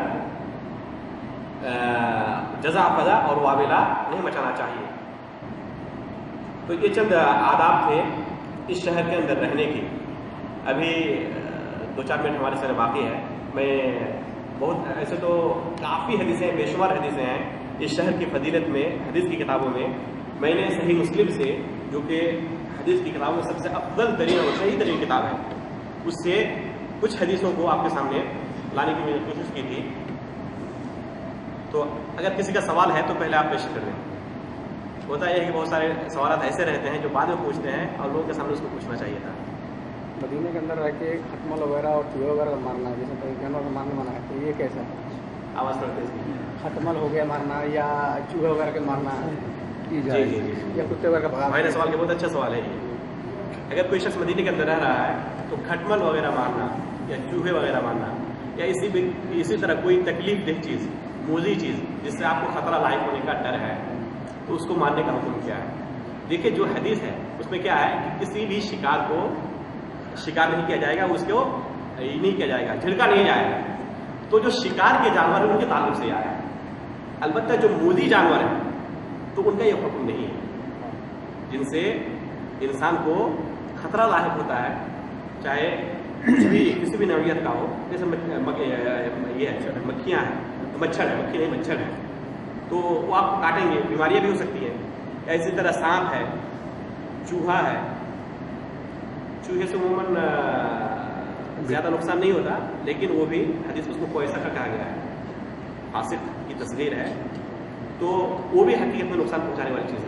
جزا فضا اور واویلا نہیں مچانا چاہیے. تو یہ چند آداب تھے اس شہر کے اندر رہنے کی. ابھی 2-4 منٹ ہمارے سامنے باقی ہے. میں بہت ایسے تو کافی حدیثیں، بے شمار حدیثیں ہیں اس شہر کی فضیلت میں. حدیث کی کتابوں میں نے صحیح مسلم سے، جو کہ حدیث کی کتابوں میں سب سے افضل ترین اور صحیح ترین کتاب ہے، اس سے کچھ حدیثوں کو آپ کے سامنے لانے کی میں نے کوشش کی تھی. تو اگر کسی کا سوال ہے تو پہلے آپ پیش کر دیں. ہوتا یہ ہے کہ بہت سارے سوالات ایسے رہتے ہیں جو بعد میں پوچھتے ہیں اور لوگوں کے سامنے اس کو پوچھنا چاہیے تھا. مدینے کے اندر رہ کے ختمل وغیرہ اور چوہے وغیرہ کا مارنا، جیسے جانور کا مارنا منع ہے، تو یہ کیسا ہے؟ آواز کرتے ہیں. ختمل ہو گیا مارنا یا چوہے وغیرہ کے مارنا جی یا کتے وغیرہ کا بھگانا. بھائی نے سوال کیا، بہت اچھا سوال ہے یہ. اگر کوئی شخص مدینے کے اندر رہ رہا ہے تو کھٹمل وغیرہ مارنا یا چوہے وغیرہ مارنا یا اسی طرح کوئی تکلیف دہ چیز، موذی چیز جس سے آپ کو خطرہ لاحق ہونے کا ڈر ہے، تو اس کو مارنے کا حکم کیا ہے؟ دیکھیے جو حدیث ہے اس میں کیا ہے کہ کسی بھی شکار کو شکار نہیں کیا جائے گا، اس کو نہیں کیا جائے گا، جھڑکا نہیں جائے گا. تو جو شکار کے جانور ہیں ان کے تعلق سے آیا ہے. البتہ جو موذی جانور ہیں تو ان کا یہ حکم نہیں ہے، جن سے انسان کو خطرہ لاحق ہوتا ہے، چاہے کسی بھی نوعیت کا ہو. جیسے یہ ہے مکھیاں ہیں، مچھر ہے، مکھی نہیں مچھر ہے، تو وہ آپ کو کاٹیں گے، بیماریاں بھی ہو سکتی ہیں. یا اسی طرح سانپ ہے، چوہا ہے. چوہے سے عموماً زیادہ نقصان نہیں ہوتا، لیکن وہ بھی حدیث اس کو کویسا کا کہا گیا ہے، فاسق کی تصغیر ہے، تو وہ بھی حقیقت میں نقصان پہنچانے والی چیز ہے.